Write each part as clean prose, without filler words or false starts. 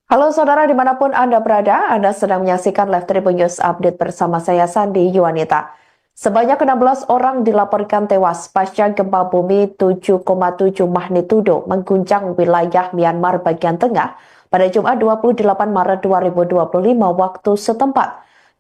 Halo saudara dimanapun Anda berada, Anda sedang menyaksikan Live Tribun News Update bersama saya Sandi Yuwanita. Sebanyak 16 orang dilaporkan tewas pasca gempa bumi 7,7 magnitudo mengguncang wilayah Myanmar bagian tengah pada Jumat 28 Maret 2025 waktu setempat.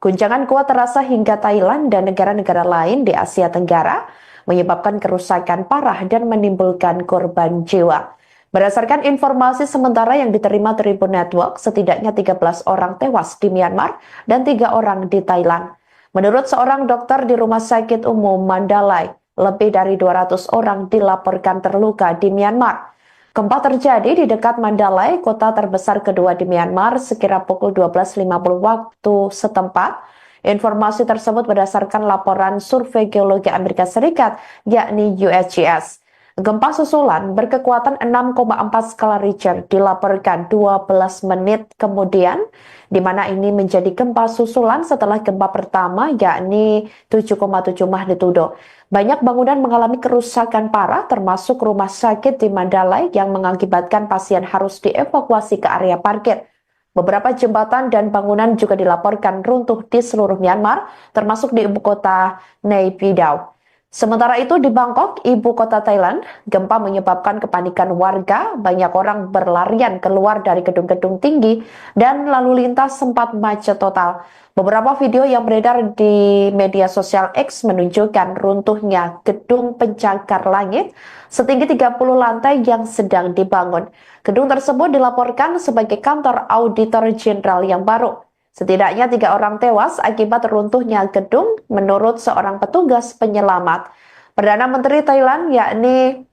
Guncangan kuat terasa hingga Thailand dan negara-negara lain di Asia Tenggara, menyebabkan kerusakan parah dan menimbulkan korban jiwa. Berdasarkan informasi sementara yang diterima Tribun Network, setidaknya 13 orang tewas di Myanmar dan 3 orang di Thailand. Menurut seorang dokter di Rumah Sakit Umum Mandalay, lebih dari 200 orang dilaporkan terluka di Myanmar. Gempa terjadi di dekat Mandalay, kota terbesar kedua di Myanmar, sekira pukul 12.50 waktu setempat. Informasi tersebut berdasarkan laporan Survei Geologi Amerika Serikat, yakni USGS. Gempa susulan berkekuatan 6,4 skala Richter dilaporkan 12 menit kemudian, di mana ini menjadi gempa susulan setelah gempa pertama yakni 7,7 magnitudo. Banyak bangunan mengalami kerusakan parah termasuk rumah sakit di Mandalay yang mengakibatkan pasien harus dievakuasi ke area parkir. Beberapa jembatan dan bangunan juga dilaporkan runtuh di seluruh Myanmar, termasuk di ibu kota Nay Pyi Taw. Sementara itu di Bangkok, ibu kota Thailand, gempa menyebabkan kepanikan warga, banyak orang berlarian keluar dari gedung-gedung tinggi, dan lalu lintas sempat macet total. Beberapa video yang beredar di media sosial X menunjukkan runtuhnya gedung pencakar langit setinggi 30 lantai yang sedang dibangun. Gedung tersebut dilaporkan sebagai kantor auditor jenderal yang baru. Setidaknya 3 orang tewas akibat runtuhnya gedung menurut seorang petugas penyelamat. Perdana Menteri Thailand yakni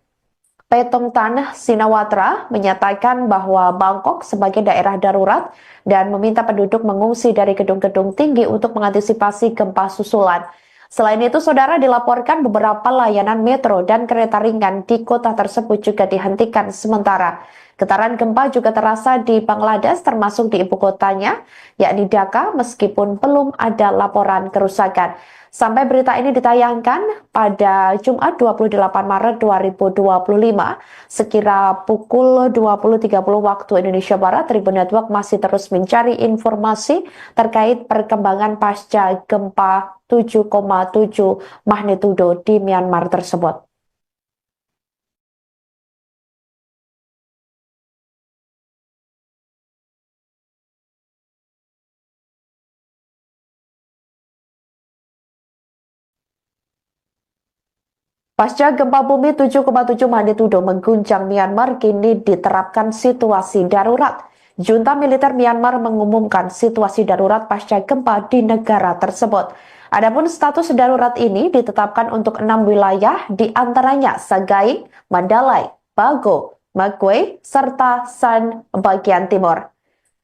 Paetongtarn Shinawatra menyatakan bahwa Bangkok sebagai daerah darurat dan meminta penduduk mengungsi dari gedung-gedung tinggi untuk mengantisipasi gempa susulan. Selain itu, saudara, dilaporkan beberapa layanan metro dan kereta ringan di kota tersebut juga dihentikan sementara. Getaran gempa juga terasa di Bangladesh termasuk di ibu kotanya, yakni Dhaka, meskipun belum ada laporan kerusakan. Sampai berita ini ditayangkan pada Jumat 28 Maret 2025, sekira pukul 20.30 waktu Indonesia Barat, Tribun Network masih terus mencari informasi terkait perkembangan pasca gempa 7,7 magnitudo di Myanmar tersebut. Pasca gempa bumi 7,7 magnitudo mengguncang Myanmar, kini diterapkan situasi darurat. Junta militer Myanmar mengumumkan situasi darurat pasca gempa di negara tersebut. Adapun status darurat ini ditetapkan untuk 6 wilayah, di antaranya Sagaing, Mandalay, Bago, Magway, serta San bagian timur.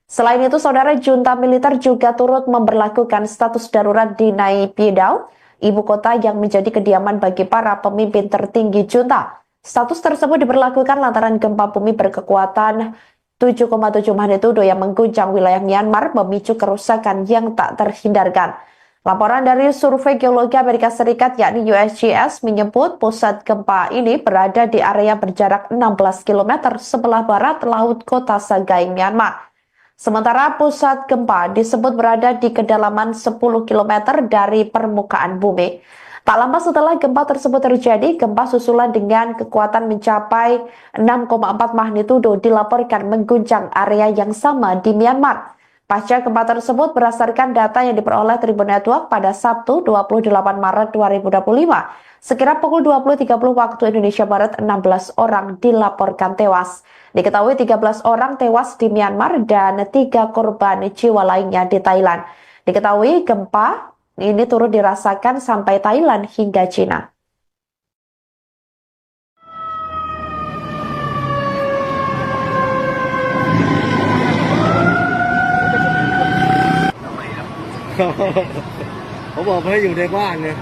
Selain itu, saudara, junta militer juga turut memberlakukan status darurat di Nay Pyi Taw, ibu kota yang menjadi kediaman bagi para pemimpin tertinggi junta. Status tersebut diberlakukan lantaran gempa bumi berkekuatan 7,7 magnitudo yang mengguncang wilayah Myanmar memicu kerusakan yang tak terhindarkan. Laporan dari Survei Geologi Amerika Serikat yakni USGS menyebut pusat gempa ini berada di area berjarak 16 km sebelah barat laut kota Sagaing, Myanmar. Sementara pusat gempa disebut berada di kedalaman 10 km dari permukaan bumi. Tak lama setelah gempa tersebut terjadi, gempa susulan dengan kekuatan mencapai 6,4 magnitudo dilaporkan mengguncang area yang sama di Myanmar. Pasca gempa tersebut berdasarkan data yang diperoleh Tribun Network pada Sabtu 28 Maret 2025, sekira pukul 20.30 waktu Indonesia Barat, 16 orang dilaporkan tewas. Diketahui 13 orang tewas di Myanmar dan 3 korban jiwa lainnya di Thailand. Diketahui gempa ini turut dirasakan sampai Thailand hingga Cina.ผมบอกให้อยู่ในบ้านเนี่ย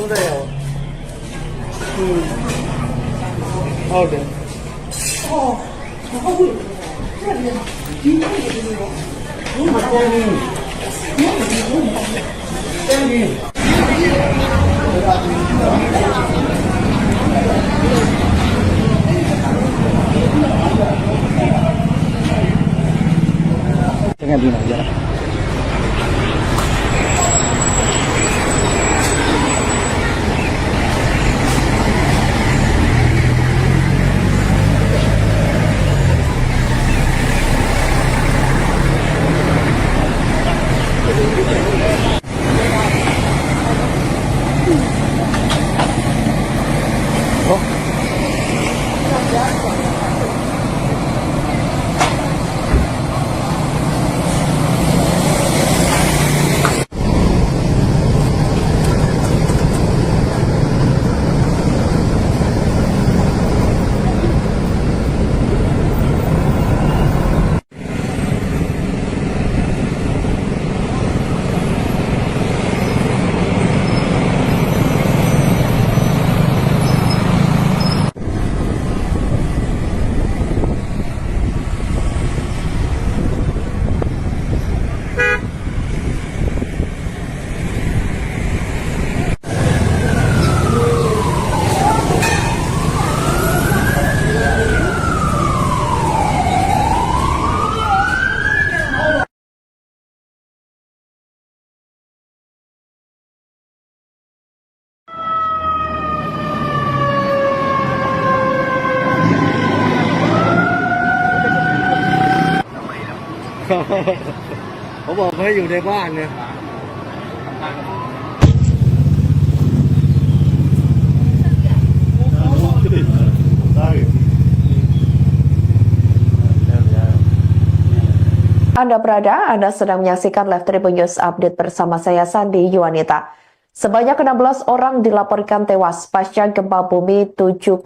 ได้เอา Oh, udah. Tengah dina aja.เขาบอกให้อยู่ในบ้านเนี่ยได้ Anda berada, Anda sedang menyaksikan Live Tribun News Update bersama saya Sandi Yuwanita. Sebanyak 16 orang dilaporkan tewas pasca gempa bumi 7,7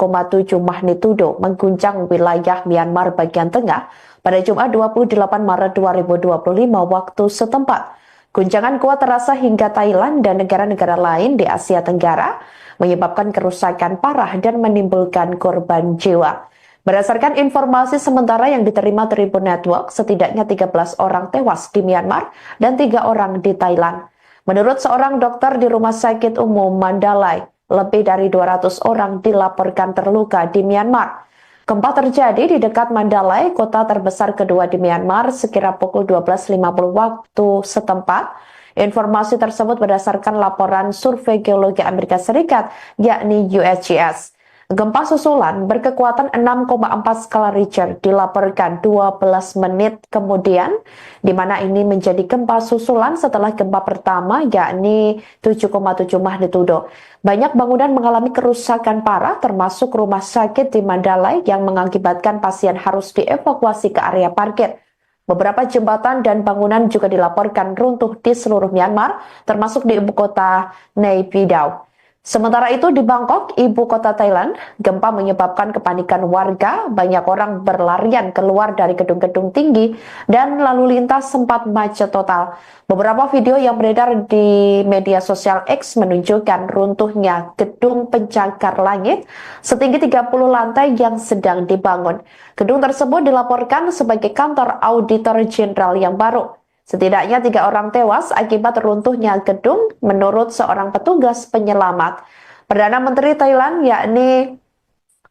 magnitudo mengguncang wilayah Myanmar bagian tengah pada Jumat 28 Maret 2025 waktu setempat. Guncangan kuat terasa hingga Thailand dan negara-negara lain di Asia Tenggara, menyebabkan kerusakan parah dan menimbulkan korban jiwa. Berdasarkan informasi sementara yang diterima Tribun Network, setidaknya 13 orang tewas di Myanmar dan 3 orang di Thailand. Menurut seorang dokter di Rumah Sakit Umum Mandalay, lebih dari 200 orang dilaporkan terluka di Myanmar. Gempa terjadi di dekat Mandalay, kota terbesar kedua di Myanmar, sekira pukul 12.50 waktu setempat. Informasi tersebut berdasarkan laporan Survei Geologi Amerika Serikat, yakni USGS. Gempa susulan berkekuatan 6,4 skala Richter dilaporkan 12 menit kemudian, di mana ini menjadi gempa susulan setelah gempa pertama yakni 7,7 magnitudo. Banyak bangunan mengalami kerusakan parah termasuk rumah sakit di Mandalay yang mengakibatkan pasien harus dievakuasi ke area parkir. Beberapa jembatan dan bangunan juga dilaporkan runtuh di seluruh Myanmar, termasuk di ibu kota Naypyidaw. Sementara itu di Bangkok, ibu kota Thailand, gempa menyebabkan kepanikan warga, banyak orang berlarian keluar dari gedung-gedung tinggi, dan lalu lintas sempat macet total. Beberapa video yang beredar di media sosial X menunjukkan runtuhnya gedung pencakar langit setinggi 30 lantai yang sedang dibangun. Gedung tersebut dilaporkan sebagai kantor auditor jenderal yang baru. Setidaknya 3 orang tewas akibat runtuhnya gedung menurut seorang petugas penyelamat. Perdana Menteri Thailand yakni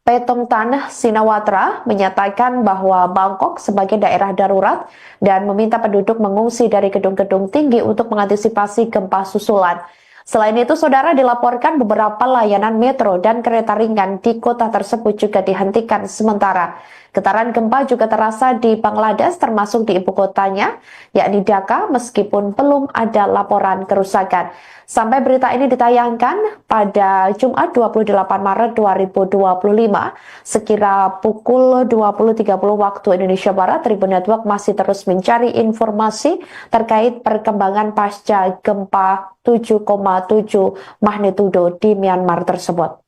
Paetongtarn Shinawatra menyatakan bahwa Bangkok sebagai daerah darurat dan meminta penduduk mengungsi dari gedung-gedung tinggi untuk mengantisipasi gempa susulan. Selain itu, saudara, dilaporkan beberapa layanan metro dan kereta ringan di kota tersebut juga dihentikan sementara. Getaran gempa juga terasa di Bangladesh termasuk di ibu kotanya, yakni Dhaka, meskipun belum ada laporan kerusakan. Sampai berita ini ditayangkan pada Jumat 28 Maret 2025, sekira pukul 20.30 waktu Indonesia Barat, Tribun Network masih terus mencari informasi terkait perkembangan pasca gempa 7,7 magnitudo di Myanmar tersebut.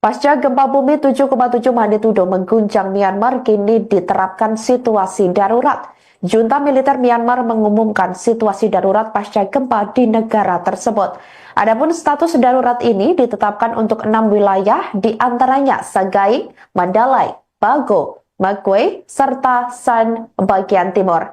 Pasca gempa bumi 7,7 magnitudo mengguncang Myanmar, kini diterapkan situasi darurat. Junta militer Myanmar mengumumkan situasi darurat pasca gempa di negara tersebut. Adapun status darurat ini ditetapkan untuk 6 wilayah, di antaranya Sagaing, Mandalay, Bago, Magwe, serta San bagian timur.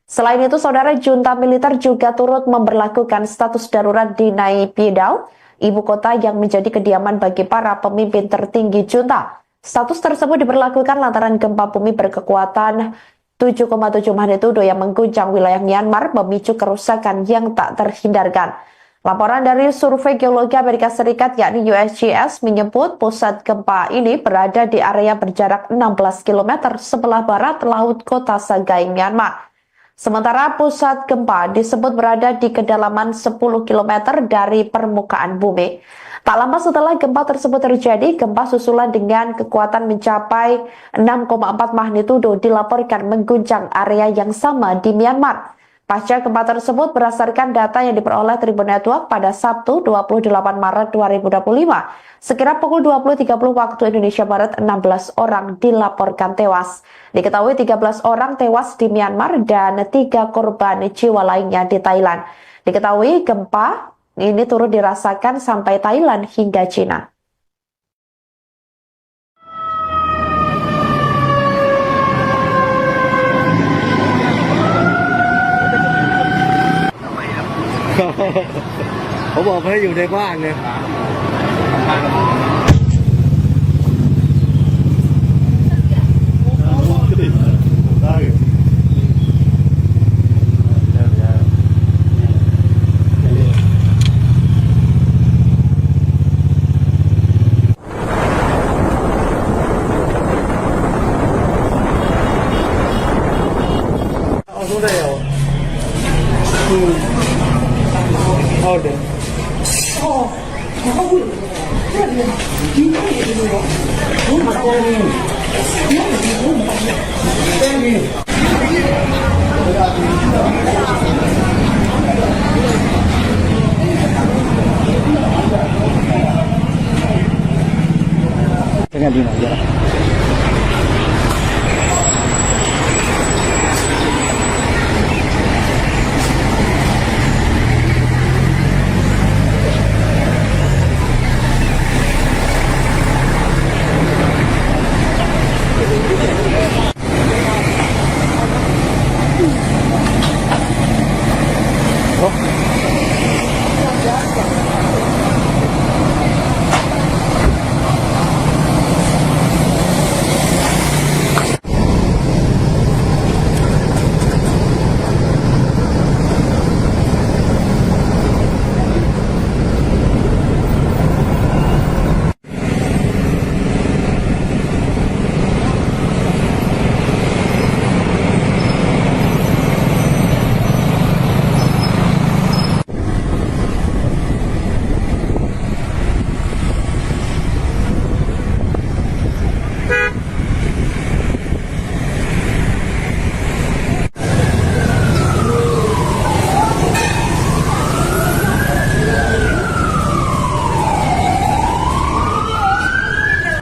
Selain itu, saudara, junta militer juga turut memberlakukan status darurat di Naypyidaw, ibu kota yang menjadi kediaman bagi para pemimpin tertinggi junta. Status tersebut diberlakukan lantaran gempa bumi berkekuatan 7,7 magnitudo yang mengguncang wilayah Myanmar memicu kerusakan yang tak terhindarkan. Laporan dari Survei Geologi Amerika Serikat yakni USGS menyebut pusat gempa ini berada di area berjarak 16 km sebelah barat laut kota Sagaing, Myanmar. Sementara pusat gempa disebut berada di kedalaman 10 km dari permukaan bumi. Tak lama setelah gempa tersebut terjadi, gempa susulan dengan kekuatan mencapai 6,4 magnitudo dilaporkan mengguncang area yang sama di Myanmar. Pasca gempa tersebut, berdasarkan data yang diperoleh Tribun Network pada Sabtu 28 Maret 2025, sekira pukul 20.30 waktu Indonesia Barat, 16 orang dilaporkan tewas. Diketahui 13 orang tewas di Myanmar dan 3 korban jiwa lainnya di Thailand. Diketahui gempa ini turut dirasakan sampai Thailand hingga Cina.เขาบอกให้อยู่ในบ้านเนี่ยได้ เอาทุเรียนเอาเดี๋ยว Dengan Dina ya.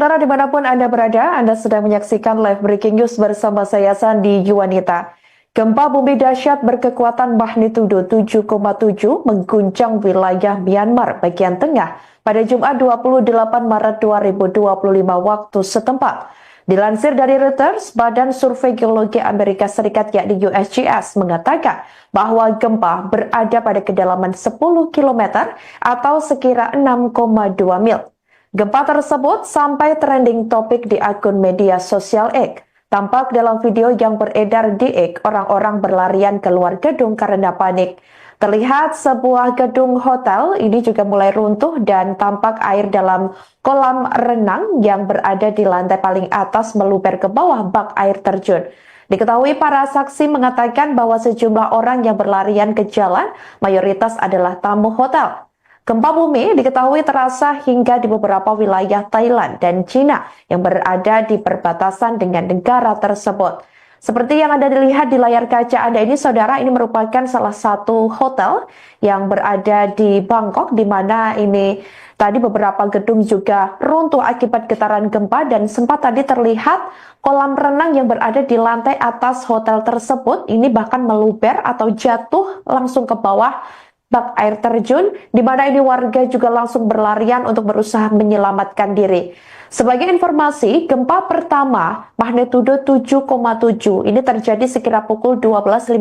Saudara dimanapun Anda berada, Anda sedang menyaksikan live breaking news bersama saya Sandi Yuwanita. Gempa bumi dahsyat berkekuatan magnitudo 7,7 mengguncang wilayah Myanmar bagian tengah pada Jumat 28 Maret 2025 waktu setempat. Dilansir dari Reuters, Badan Survei Geologi Amerika Serikat yakni USGS mengatakan bahwa gempa berada pada kedalaman 10 km atau sekira 6,2 mil. Gempa tersebut sampai trending topik di akun media sosial X. Tampak dalam video yang beredar di X, orang-orang berlarian keluar gedung karena panik. Terlihat sebuah gedung hotel ini juga mulai runtuh dan tampak air dalam kolam renang yang berada di lantai paling atas meluber ke bawah bak air terjun. Diketahui para saksi mengatakan bahwa sejumlah orang yang berlarian ke jalan mayoritas adalah tamu hotel. Gempa bumi diketahui terasa hingga di beberapa wilayah Thailand dan Cina yang berada di perbatasan dengan negara tersebut. Seperti yang Anda dilihat di layar kaca Anda ini, saudara, ini merupakan salah satu hotel yang berada di Bangkok, di mana ini Tadi beberapa gedung juga runtuh akibat getaran gempa dan sempat tadi terlihat kolam renang yang berada di lantai atas hotel tersebut ini bahkan meluber atau jatuh langsung ke bawah bak air terjun, di mana ini warga juga langsung berlarian untuk berusaha menyelamatkan diri. Sebagai informasi, gempa pertama magnitudo 7,7 ini terjadi sekira pukul 12.50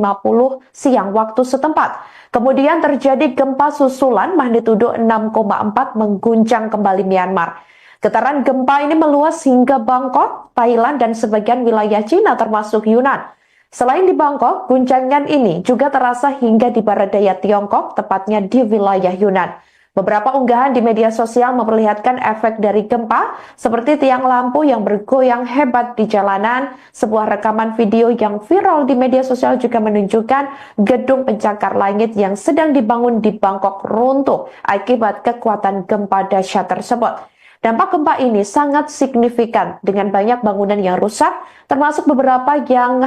siang waktu setempat. Kemudian terjadi gempa susulan magnitudo 6,4 mengguncang kembali Myanmar. Getaran gempa ini meluas hingga Bangkok, Thailand, dan sebagian wilayah Cina termasuk Yunan. Selain di Bangkok, guncangan ini juga terasa hingga di barat daya Tiongkok, tepatnya di wilayah Yunan. Beberapa unggahan di media sosial memperlihatkan efek dari gempa, seperti tiang lampu yang bergoyang hebat di jalanan. Sebuah rekaman video yang viral di media sosial juga menunjukkan gedung pencakar langit yang sedang dibangun di Bangkok runtuh akibat kekuatan gempa dahsyat tersebut. Dampak gempa ini sangat signifikan dengan banyak bangunan yang rusak, termasuk beberapa yang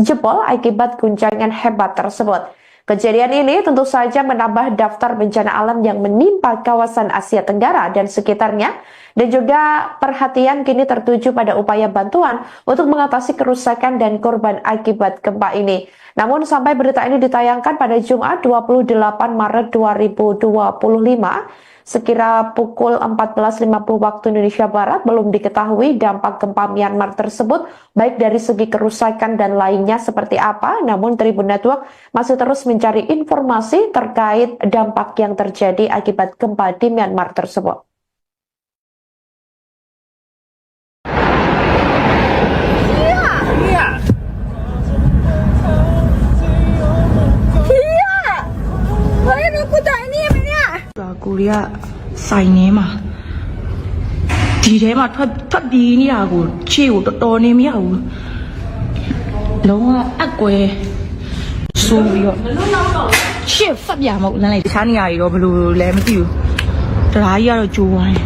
jebol akibat guncangan hebat tersebut. Kejadian ini tentu saja menambah daftar bencana alam yang menimpa kawasan Asia Tenggara dan sekitarnya, dan juga perhatian kini tertuju pada upaya bantuan untuk mengatasi kerusakan dan korban akibat gempa ini. Namun sampai berita ini ditayangkan pada Jumat 28 Maret 2025, sekira pukul 14.50 waktu Indonesia Barat, belum diketahui dampak gempa Myanmar tersebut, baik dari segi kerusakan dan lainnya seperti apa. Namun Tribun Network masih terus mencari informasi terkait dampak yang terjadi akibat gempa di Myanmar tersebut. Cô đi ạ, xài nế mà thì thế mà thoát đi như là của chiều to nêm như là lâu ác quê xù rồi chiều phát giả một lần này sáng ngày rồi bự lẹ mới chịu trái ra rồi chùa này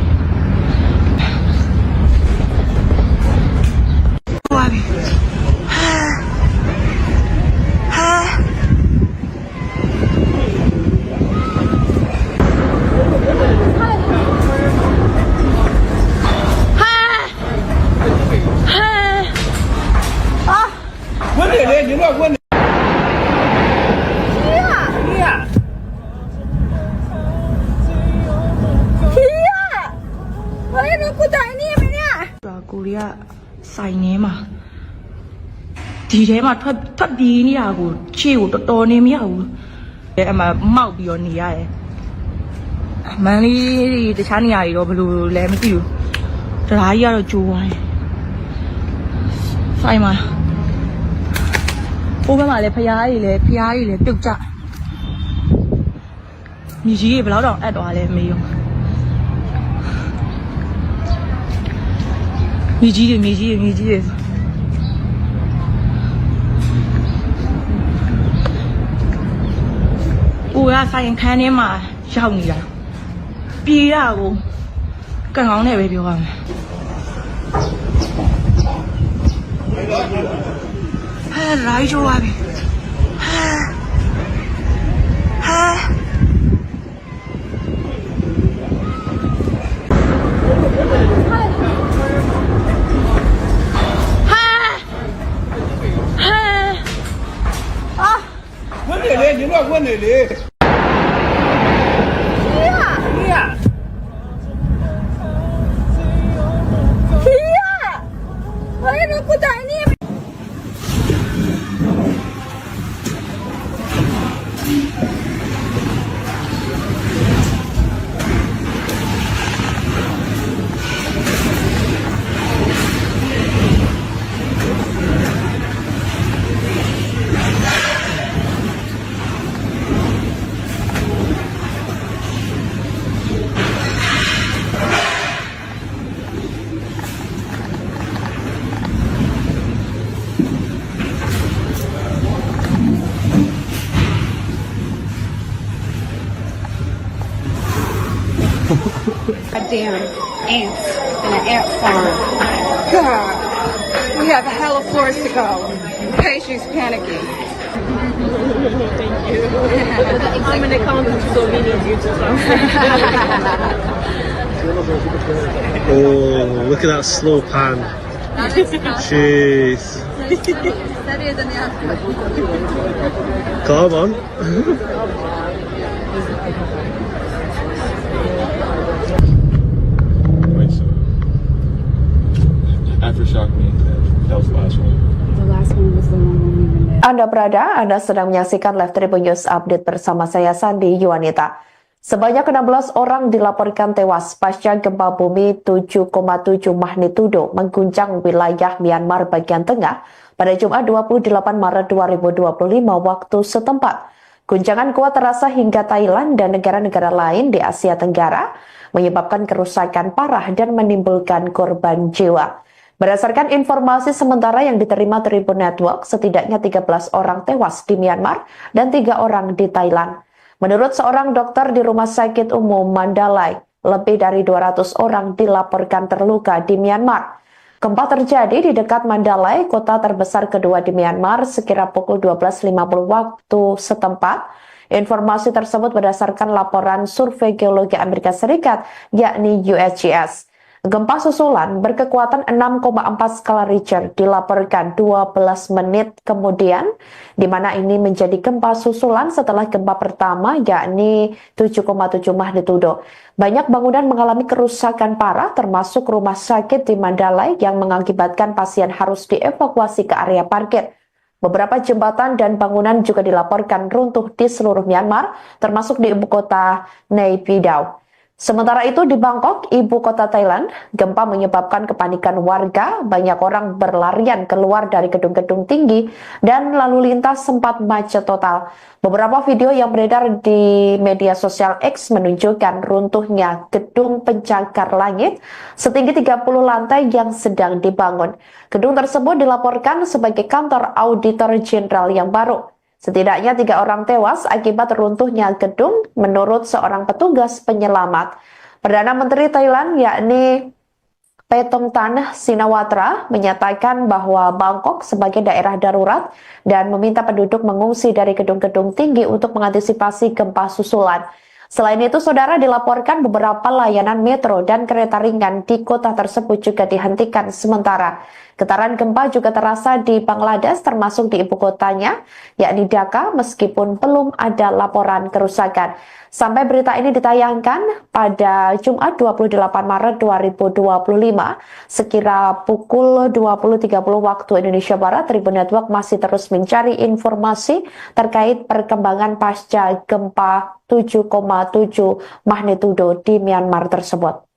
cô đi ạ, xài nế mà thì thế mà thoát đi như là của chiều to nêm như là mà mau bị ổn nhỉ ai mà đi từ sáng ngày rồi bự lẹ mới chịu trái ra rồi chùa này phải mà ô cái mà lấy pia lấy tiêu chặt như gì vậy lão đồng ai đòi lấy mấy không米基，我要发现看见嘛，小你了，别啊我，刚刚那位别话没，哎来着啊别，哎。你乱问你的。Goddamn ants in an ant farm. God, we have a hell of floors to go. Okay, she's panicking. Thank you. I'm an accountant, so we need you to come. Oh, look at that slow pan. Jeez. Come on. Wait, so aftershock means that was the last one. The last one was the one when we were there. Anda sedang menyaksikan Live Tribun News Update bersama saya Sandi Yuwanita. Sebanyak 16 orang dilaporkan tewas pasca gempa bumi 7,7 magnitudo mengguncang wilayah Myanmar bagian tengah pada Jumat 28 Maret 2025 waktu setempat. Guncangan kuat terasa hingga Thailand dan negara-negara lain di Asia Tenggara, menyebabkan kerusakan parah dan menimbulkan korban jiwa. Berdasarkan informasi sementara yang diterima Tribun Network, setidaknya 13 orang tewas di Myanmar dan 3 orang di Thailand. Menurut seorang dokter di Rumah Sakit Umum Mandalay, lebih dari 200 orang dilaporkan terluka di Myanmar. Gempa terjadi di dekat Mandalay, kota terbesar kedua di Myanmar, sekira pukul 12.50 waktu setempat. Informasi tersebut berdasarkan laporan Survei Geologi Amerika Serikat, yakni USGS. Gempa susulan berkekuatan 6,4 skala Richter dilaporkan 12 menit kemudian, di mana ini menjadi gempa susulan setelah gempa pertama, yakni 7,7 magnitudo. Banyak bangunan mengalami kerusakan parah, termasuk rumah sakit di Mandalay yang mengakibatkan pasien harus dievakuasi ke area parkir. Beberapa jembatan dan bangunan juga dilaporkan runtuh di seluruh Myanmar, termasuk di ibu kota Nay Pyi Taw. Sementara itu di Bangkok, ibu kota Thailand, gempa menyebabkan kepanikan warga, banyak orang berlarian keluar dari gedung-gedung tinggi, dan lalu lintas sempat macet total. Beberapa video yang beredar di media sosial X menunjukkan runtuhnya gedung pencakar langit setinggi 30 lantai yang sedang dibangun. Gedung tersebut dilaporkan sebagai kantor auditor jenderal yang baru. Setidaknya 3 orang tewas akibat runtuhnya gedung menurut seorang petugas penyelamat. Perdana Menteri Thailand yakni Paetongtarn Shinawatra menyatakan bahwa Bangkok sebagai daerah darurat dan meminta penduduk mengungsi dari gedung-gedung tinggi untuk mengantisipasi gempa susulan. Selain itu, saudara, dilaporkan beberapa layanan metro dan kereta ringan di kota tersebut juga dihentikan sementara. Getaran gempa juga terasa di Bangladesh, termasuk di ibu kotanya, yakni Dhaka, meskipun belum ada laporan kerusakan. Sampai berita ini ditayangkan pada Jumat 28 Maret 2025, sekira pukul 20.30 waktu Indonesia Barat, Tribun Network masih terus mencari informasi terkait perkembangan pasca gempa 7,7 magnitudo di Myanmar tersebut.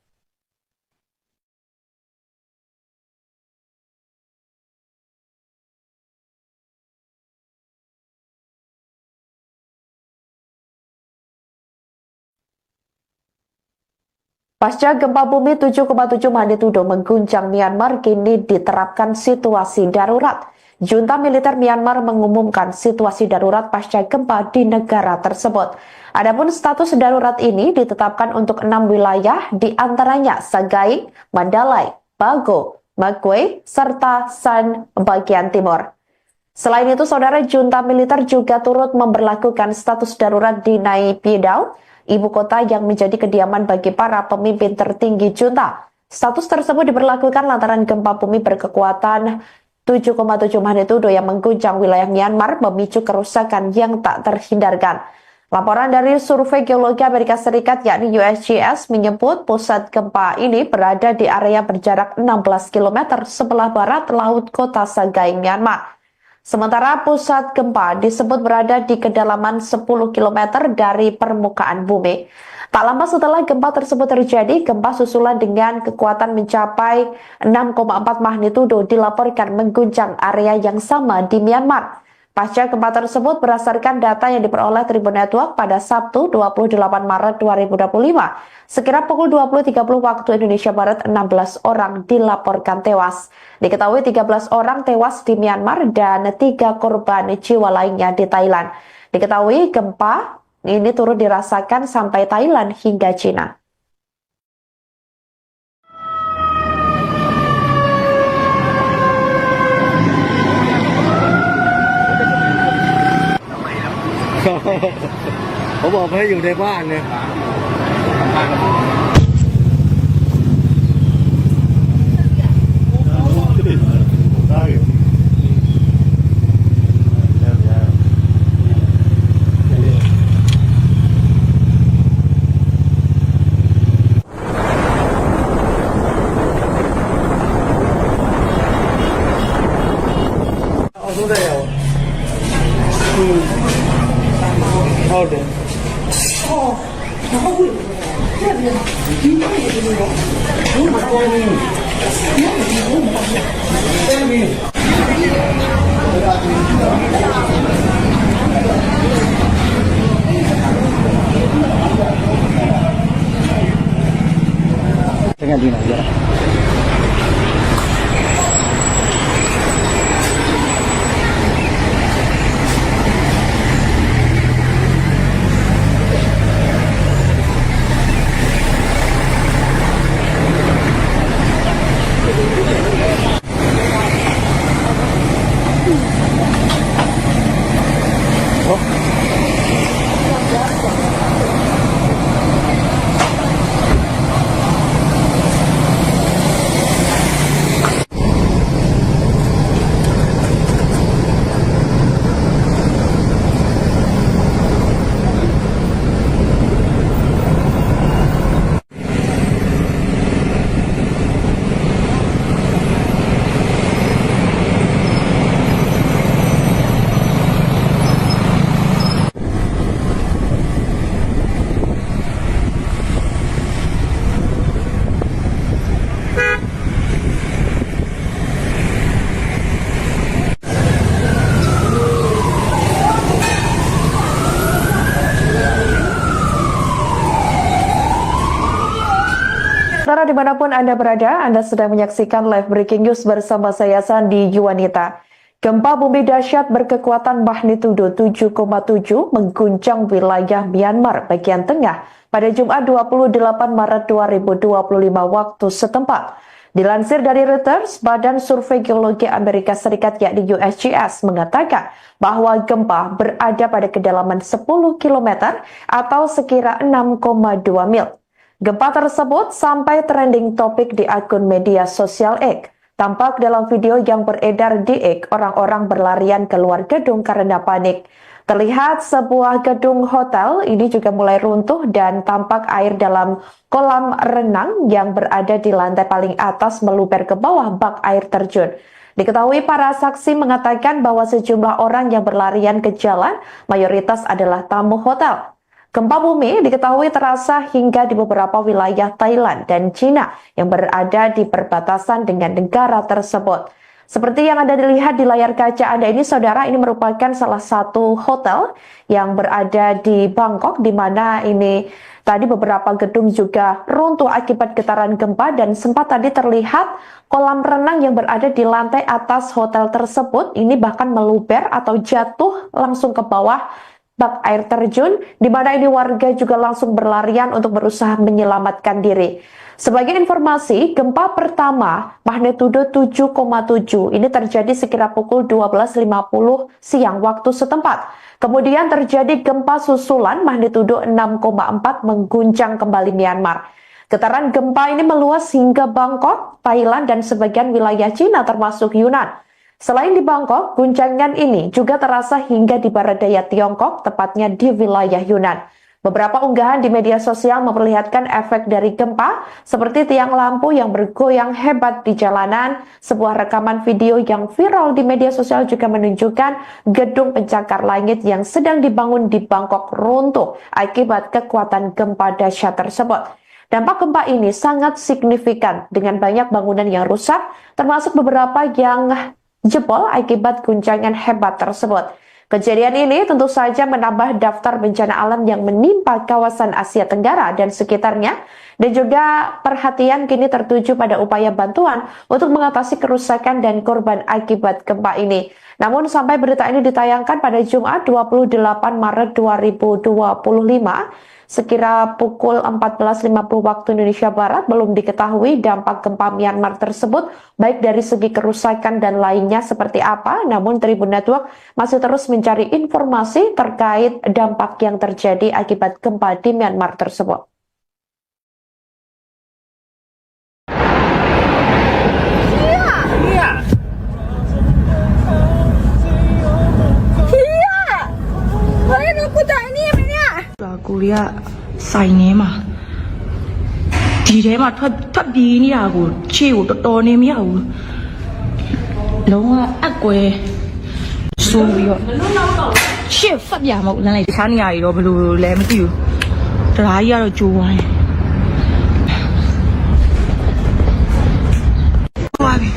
Pasca gempa bumi 7,7 magnitudo mengguncang Myanmar, kini diterapkan situasi darurat. Junta militer Myanmar mengumumkan situasi darurat pasca gempa di negara tersebut. Adapun status darurat ini ditetapkan untuk 6 wilayah, di antaranya Sagaing, Mandalay, Bago, Magwe, serta San bagian timur. Selain itu, saudara, junta militer juga turut memberlakukan status darurat di Nay Pyi Taw, ibu kota yang menjadi kediaman bagi para pemimpin tertinggi junta. Status tersebut diberlakukan lantaran gempa bumi berkekuatan 7,7 magnitudo yang mengguncang wilayah Myanmar memicu kerusakan yang tak terhindarkan. Laporan dari Survei Geologi Amerika Serikat yakni USGS menyebut pusat gempa ini berada di area berjarak 16 km sebelah barat laut kota Sagaing, Myanmar. Sementara pusat gempa disebut berada di kedalaman 10 km dari permukaan bumi. Tak lama setelah gempa tersebut terjadi, gempa susulan dengan kekuatan mencapai 6,4 magnitudo dilaporkan mengguncang area yang sama di Myanmar. Pasca gempa tersebut, berdasarkan data yang diperoleh Tribun Network pada Sabtu 28 Maret 2025, sekira pukul 20.30 waktu Indonesia Barat, 16 orang dilaporkan tewas. Diketahui 13 orang tewas di Myanmar dan 3 korban jiwa lainnya di Thailand. Diketahui gempa ini turut dirasakan sampai Thailand hingga Cina.เขาบอกให้อยู่ในบ้านเนี่ย 30ရောက်ဟုတ်တယ်တကယ်ဒီနာကြSaudara dimanapun Anda berada, Anda sedang menyaksikan live breaking news bersama saya Sandi Yuwanita. Gempa bumi dahsyat berkekuatan magnitudo 7,7 mengguncang wilayah Myanmar bagian tengah pada Jumat 28 Maret 2025 waktu setempat. Dilansir dari Reuters, Badan Survei Geologi Amerika Serikat yakni USGS mengatakan bahwa gempa berada pada kedalaman 10 km atau sekira 6,2 mil. Gempa tersebut sampai trending topik di akun media sosial X. Tampak dalam video yang beredar di X, orang-orang berlarian keluar gedung karena panik. Terlihat sebuah gedung hotel ini juga mulai runtuh dan tampak air dalam kolam renang yang berada di lantai paling atas meluber ke bawah bak air terjun. Diketahui para saksi mengatakan bahwa sejumlah orang yang berlarian ke jalan mayoritas adalah tamu hotel. Gempa bumi diketahui terasa hingga di beberapa wilayah Thailand dan Cina yang berada di perbatasan dengan negara tersebut. Seperti yang Anda dilihat di layar kaca Anda ini, saudara, ini merupakan salah satu hotel yang berada di Bangkok, di mana ini tadi beberapa gedung juga runtuh akibat getaran gempa dan sempat tadi terlihat kolam renang yang berada di lantai atas hotel tersebut ini bahkan meluber atau jatuh langsung ke bawah bak air terjun, di mana ini warga juga langsung berlarian untuk berusaha menyelamatkan diri. Sebagai informasi, gempa pertama magnitudo 7,7 ini terjadi sekira pukul 12.50 siang waktu setempat. Kemudian terjadi gempa susulan magnitudo 6,4 mengguncang kembali Myanmar. Getaran gempa ini meluas hingga Bangkok, Thailand, dan sebagian wilayah Cina termasuk Yunan. Selain di Bangkok, guncangan ini juga terasa hingga di barat daya Tiongkok, tepatnya di wilayah Yunan. Beberapa unggahan di media sosial memperlihatkan efek dari gempa, seperti tiang lampu yang bergoyang hebat di jalanan. Sebuah rekaman video yang viral di media sosial juga menunjukkan gedung pencakar langit yang sedang dibangun di Bangkok runtuh akibat kekuatan gempa dahsyat tersebut. Dampak gempa ini sangat signifikan dengan banyak bangunan yang rusak, termasuk beberapa yang jebol akibat guncangan hebat tersebut. Kejadian ini tentu saja menambah daftar bencana alam yang menimpa kawasan Asia Tenggara dan sekitarnya, dan juga perhatian kini tertuju pada upaya bantuan untuk mengatasi kerusakan dan korban akibat gempa ini. Namun sampai berita ini ditayangkan pada Jumat 28 Maret 2025, sekira pukul 14.50 waktu Indonesia Barat, belum diketahui dampak gempa Myanmar tersebut, baik dari segi kerusakan dan lainnya seperti apa. Namun Tribun Network masih terus mencari informasi terkait dampak yang terjadi akibat gempa di Myanmar tersebut. Aku lihat sign mà đi thế mà thoát đi như nào chịu to to nem nhau, đúng ác quê ဆိုးပြီးတော့ရှစ်ဖတ်ပြမဟုတ်လမ်းလိုက်တခြားနေရာတွေတော့ဘယ်လိုလဲမသိဘူးတရားကြီးကတော့ကြိုးဝိုင်းသွားပြီ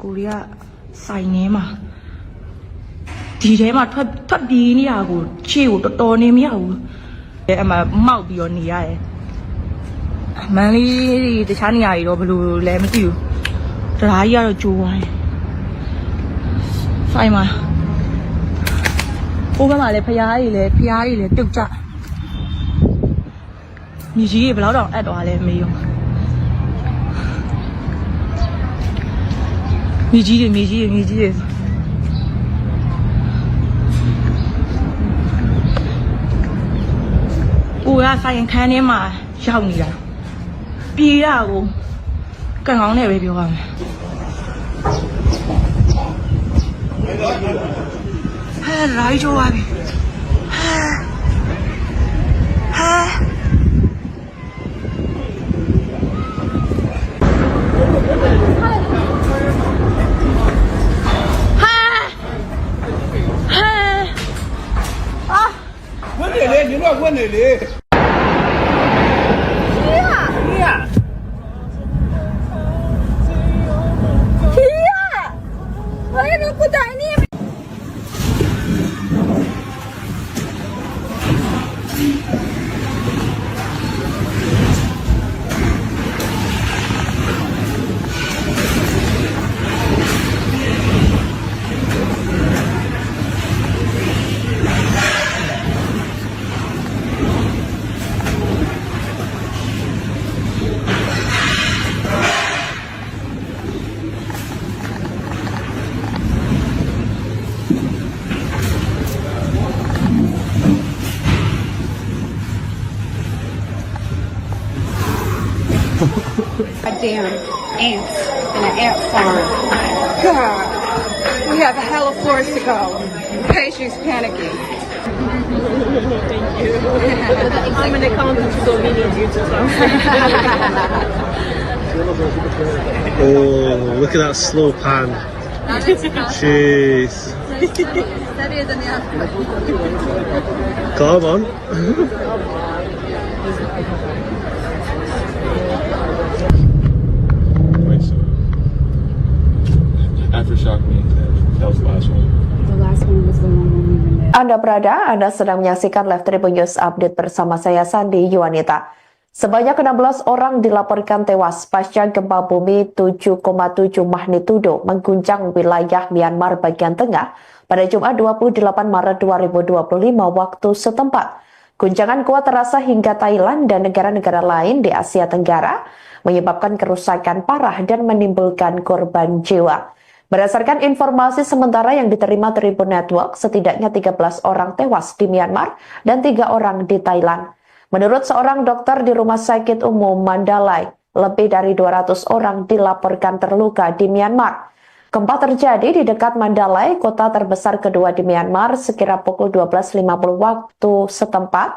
ကိုရီးယားဆိုင်ထဲမှာဒီထဲမှာထွက်ပြေးနေတာကိုခြေကိုတော်တော်နေမရဘူးအဲ့မှာမောက်ပြီးတော့နေရတယ်မန်လေးတခြားနေရာတွေတော့ဘယ်လိုလဲမသိဘူးတရားကြီးကတော့ကြိုးဝိုင်းဆိုင်မှာဟိုဘက်မှာလည်းဖျားကြီးလည်းတုတ်ကြမြေကြီးတွေဘယ်တော့အပ်သွားလဲမေးရောမြေကြီးတွေကိုကဆိုင်ခန်းထဲမှာရောက်နေတာပြေးတာကိုကန်ကောင်းနဲ့ပဲပြောရမယ်ရိုက်ကြပါပြီ问你嘞。Goddamn ants in an ant farm. God, we have a hell of floors to go. Patient's panicking. Thank you. I'm an accountant, so we need you to come. Oh, look at that slow pan. Jeez. Come on. Wait, so aftershock means that was the last one. The last one was the one when we were there. Anda sedang menyaksikan Live Tribun News Update bersama saya Sandi Yuwanita. Sebanyak 16 orang dilaporkan tewas pasca gempa bumi 7,7 magnitudo mengguncang wilayah Myanmar bagian tengah pada Jumat 28 Maret 2025 waktu setempat. Guncangan kuat terasa hingga Thailand dan negara-negara lain di Asia Tenggara, menyebabkan kerusakan parah dan menimbulkan korban jiwa. Berdasarkan informasi sementara yang diterima Tribun Network, setidaknya 13 orang tewas di Myanmar dan 3 orang di Thailand. Menurut seorang dokter di Rumah Sakit Umum Mandalay, lebih dari 200 orang dilaporkan terluka di Myanmar. Gempa terjadi di dekat Mandalay, kota terbesar kedua di Myanmar, sekira pukul 12.50 waktu setempat.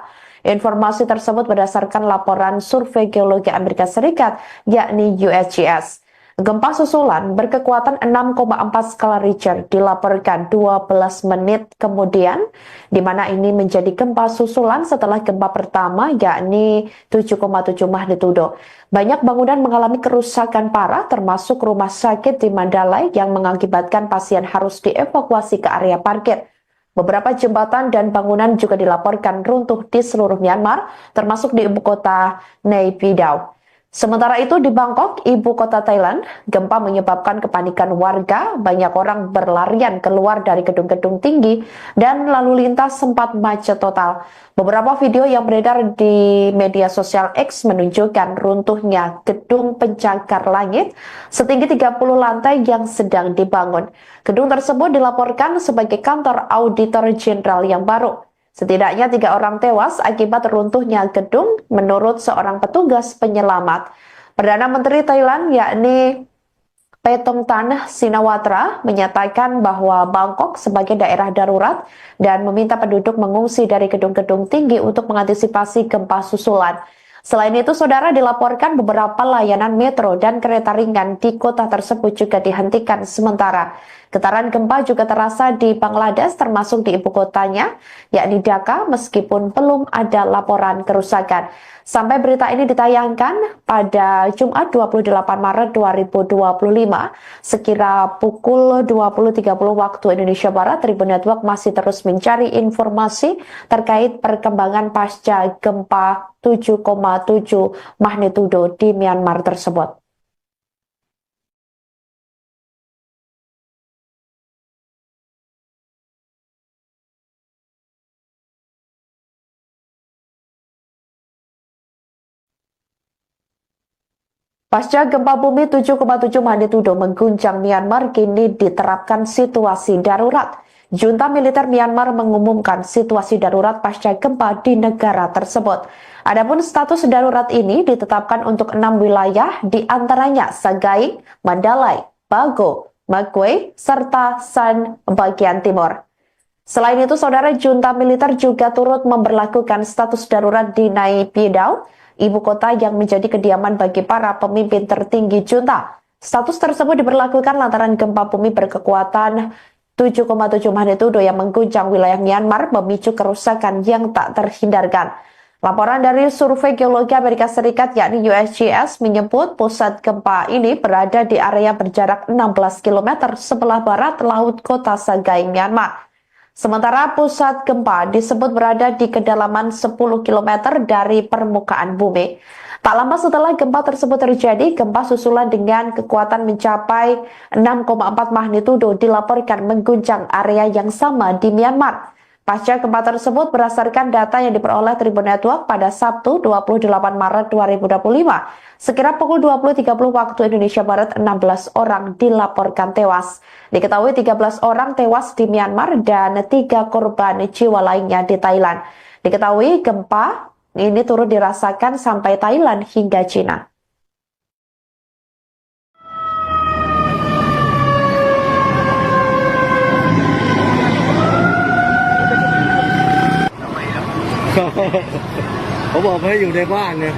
Informasi tersebut berdasarkan laporan Survei Geologi Amerika Serikat, yakni USGS. Gempa susulan berkekuatan 6,4 skala Richter dilaporkan 12 menit kemudian, di mana ini menjadi gempa susulan setelah gempa pertama, yakni 7,7 magnitudo. Banyak bangunan mengalami kerusakan parah, termasuk rumah sakit di Mandalay yang mengakibatkan pasien harus dievakuasi ke area parkir. Beberapa jembatan dan bangunan juga dilaporkan runtuh di seluruh Myanmar, termasuk di ibu kota Nay Pyi Taw. Sementara itu di Bangkok, ibu kota Thailand, gempa menyebabkan kepanikan warga, banyak orang berlarian keluar dari gedung-gedung tinggi, dan lalu lintas sempat macet total. Beberapa video yang beredar di media sosial X menunjukkan runtuhnya gedung pencakar langit setinggi 30 lantai yang sedang dibangun. Gedung tersebut dilaporkan sebagai kantor auditor jenderal yang baru. Setidaknya 3 orang tewas akibat runtuhnya gedung menurut seorang petugas penyelamat. Perdana Menteri Thailand yakni Paetongtarn Shinawatra menyatakan bahwa Bangkok sebagai daerah darurat dan meminta penduduk mengungsi dari gedung-gedung tinggi untuk mengantisipasi gempa susulan. Selain itu, saudara, dilaporkan beberapa layanan metro dan kereta ringan di kota tersebut juga dihentikan sementara. Getaran gempa juga terasa di Bangladesh termasuk di ibu kotanya, yakni Dhaka, meskipun belum ada laporan kerusakan. Sampai berita ini ditayangkan pada Jumat 28 Maret 2025, sekira pukul 20.30 waktu Indonesia Barat, Tribun Network masih terus mencari informasi terkait perkembangan pasca gempa 7,7 magnitudo di Myanmar tersebut. Pasca gempa bumi 7,7 magnitudo mengguncang Myanmar, kini diterapkan situasi darurat. Junta militer Myanmar mengumumkan situasi darurat pasca gempa di negara tersebut. Adapun status darurat ini ditetapkan untuk 6 wilayah, di antaranya Sagaing, Mandalay, Bago, Magway, serta San bagian timur. Selain itu, saudara, junta militer juga turut memberlakukan status darurat di Naypyidaw, ibu kota yang menjadi kediaman bagi para pemimpin tertinggi junta. Status tersebut diberlakukan lantaran gempa bumi berkekuatan 7,7 magnitudo yang mengguncang wilayah Myanmar memicu kerusakan yang tak terhindarkan. Laporan dari Survei Geologi Amerika Serikat yakni USGS menyebut pusat gempa ini berada di area berjarak 16 km sebelah barat laut kota Sagaing, Myanmar. Sementara pusat gempa disebut berada di kedalaman 10 km dari permukaan bumi. Tak lama setelah gempa tersebut terjadi, gempa susulan dengan kekuatan mencapai 6,4 magnitudo dilaporkan mengguncang area yang sama di Myanmar. Pasca gempa tersebut berdasarkan data yang diperoleh Tribun Network pada Sabtu 28 Maret 2025. Sekira pukul 20.30 waktu Indonesia Barat, 16 orang dilaporkan tewas. Diketahui 13 orang tewas di Myanmar dan 3 korban jiwa lainnya di Thailand. Diketahui gempa ini turut dirasakan sampai Thailand hingga Cina.เขาบอกให้อยู่ในบ้านเนี่ย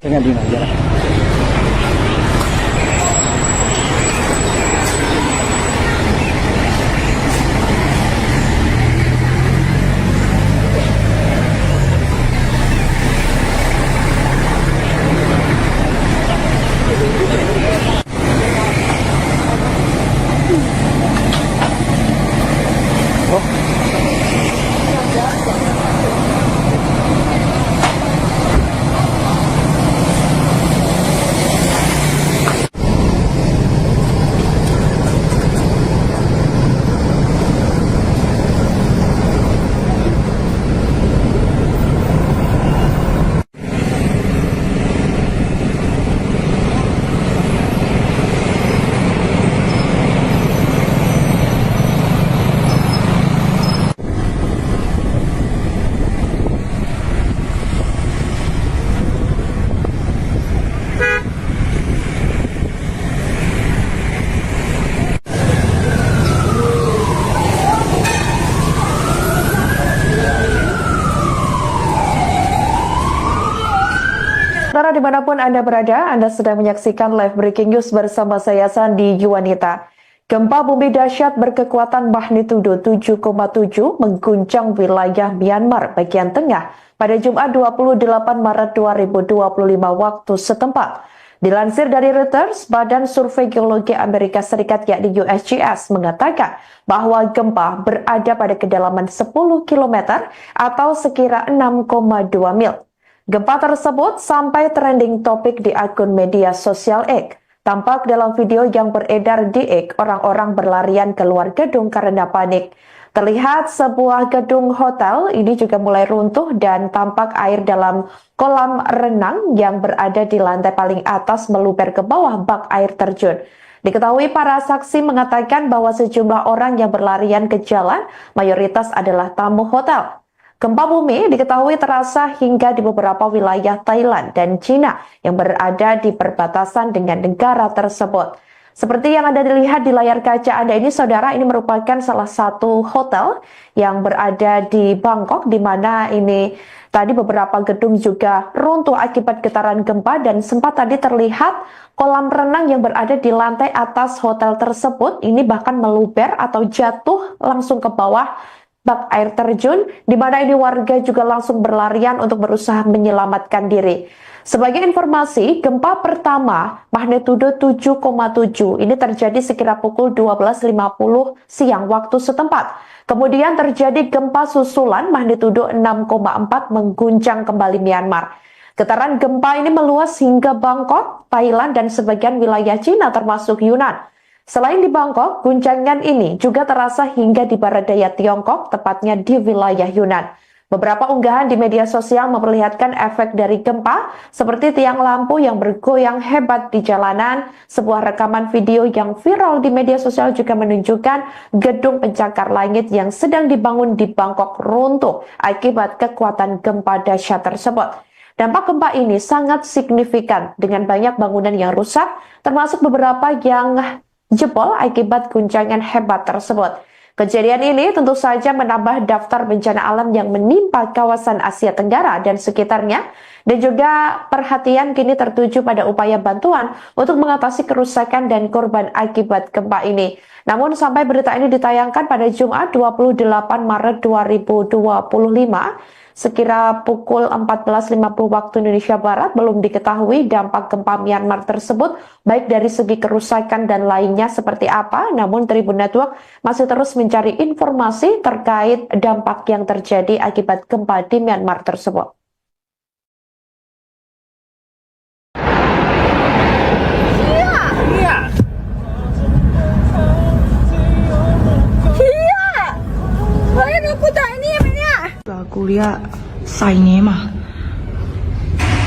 Dengan di mana? Saudara dimanapun Anda berada, Anda sedang menyaksikan live breaking news bersama saya Sandi Yuwanita. Gempa bumi dahsyat berkekuatan magnitudo 7,7 mengguncang wilayah Myanmar bagian tengah pada Jumat 28 Maret 2025 waktu setempat. Dilansir dari Reuters, Badan Survei Geologi Amerika Serikat yakni USGS mengatakan bahwa gempa berada pada kedalaman 10 km atau sekira 6,2 mil. Gempa tersebut sampai trending topik di akun media sosial X. Tampak dalam video yang beredar di X, orang-orang berlarian keluar gedung karena panik. Terlihat sebuah gedung hotel ini juga mulai runtuh dan tampak air dalam kolam renang yang berada di lantai paling atas meluber ke bawah bak air terjun. Diketahui para saksi mengatakan bahwa sejumlah orang yang berlarian ke jalan mayoritas adalah tamu hotel. Gempa bumi diketahui terasa hingga di beberapa wilayah Thailand dan Cina yang berada di perbatasan dengan negara tersebut. Seperti yang Anda dilihat di layar kaca Anda ini, saudara, ini merupakan salah satu hotel yang berada di Bangkok, di mana ini tadi beberapa gedung juga runtuh akibat getaran gempa dan sempat tadi terlihat kolam renang yang berada di lantai atas hotel tersebut ini bahkan meluber atau jatuh langsung ke bawah bak air terjun, di mana ini warga juga langsung berlarian untuk berusaha menyelamatkan diri. Sebagai informasi, gempa pertama magnitudo 7,7 ini terjadi sekira pukul 12.50 siang waktu setempat. Kemudian terjadi gempa susulan magnitudo 6,4 mengguncang kembali Myanmar. Getaran gempa ini meluas hingga Bangkok, Thailand, dan sebagian wilayah Cina termasuk Yunan. Selain di Bangkok, guncangan ini juga terasa hingga di barat daya Tiongkok, tepatnya di wilayah Yunan. Beberapa unggahan di media sosial memperlihatkan efek dari gempa, seperti tiang lampu yang bergoyang hebat di jalanan. Sebuah rekaman video yang viral di media sosial juga menunjukkan gedung pencakar langit yang sedang dibangun di Bangkok runtuh akibat kekuatan gempa dahsyat tersebut. Dampak gempa ini sangat signifikan dengan banyak bangunan yang rusak, termasuk beberapa yang jebol akibat guncangan hebat tersebut. Kejadian ini tentu saja menambah daftar bencana alam yang menimpa kawasan Asia Tenggara dan sekitarnya, dan juga perhatian kini tertuju pada upaya bantuan untuk mengatasi kerusakan dan korban akibat gempa ini. Namun sampai berita ini ditayangkan pada Jumat 28 Maret 2025, sekira pukul 14.50 waktu Indonesia Barat, belum diketahui dampak gempa Myanmar tersebut, baik dari segi kerusakan dan lainnya seperti apa. Namun Tribun Network masih terus mencari informasi terkait dampak yang terjadi akibat gempa di Myanmar tersebut.ကိုရီးယားဆိုင်နေမှာ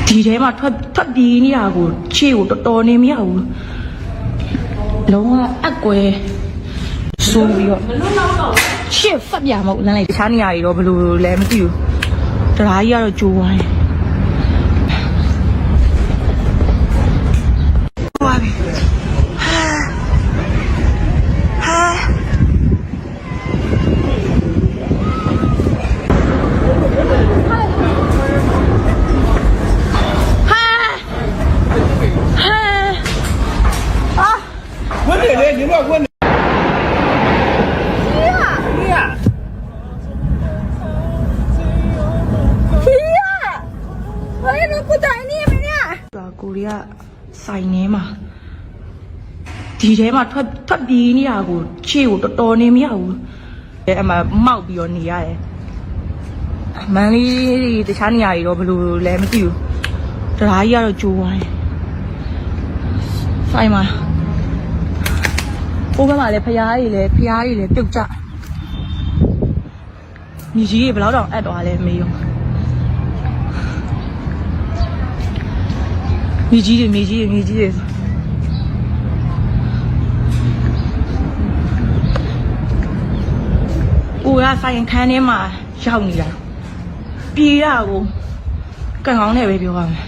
ဒီထဲမှာထွက်ပြေးနေတာကိုခြေကိုတော်တော်နေမရဘူးလုံးဝအကွဲဆိုးပြီးတော့ရှစ်ဖတ်ပြမဟုတ်လမ်းလိုက်တခြားနေရာတွေတော့ဘယ်လိုလဲမသိဘူးတရားကြီးကတော့ကျိုးသွားတယ်သွားပြီ你乱问。ကိုရီးယားဆိုင်နေမှာဒီထဲမှာထွက်ပြေးနေတာကိုခြေကိုတော်တော်နေမရဘူးအဲ့မှာမောက်ပြီးတော့နေရတယ်မန်လေးတခြားနေရာတွေတော့ဘယ်လိုလဲမသိဘူးတရားကြီးကတော့ကျိုးသွားတယ်ဆိုင်မှာဟိုဘက်မှာလည်းဖျားတွေလည်းပြုတ်ကျမြေကြီးတွေဘယ်တော့အပ်သွားလဲမေးရောမြေကြီးတွေကိုကဆိုင်ခန်းထဲမှာရောက်နေတာပြေးတာကိုကံကောင်းနဲ့ပဲပြောရမယ်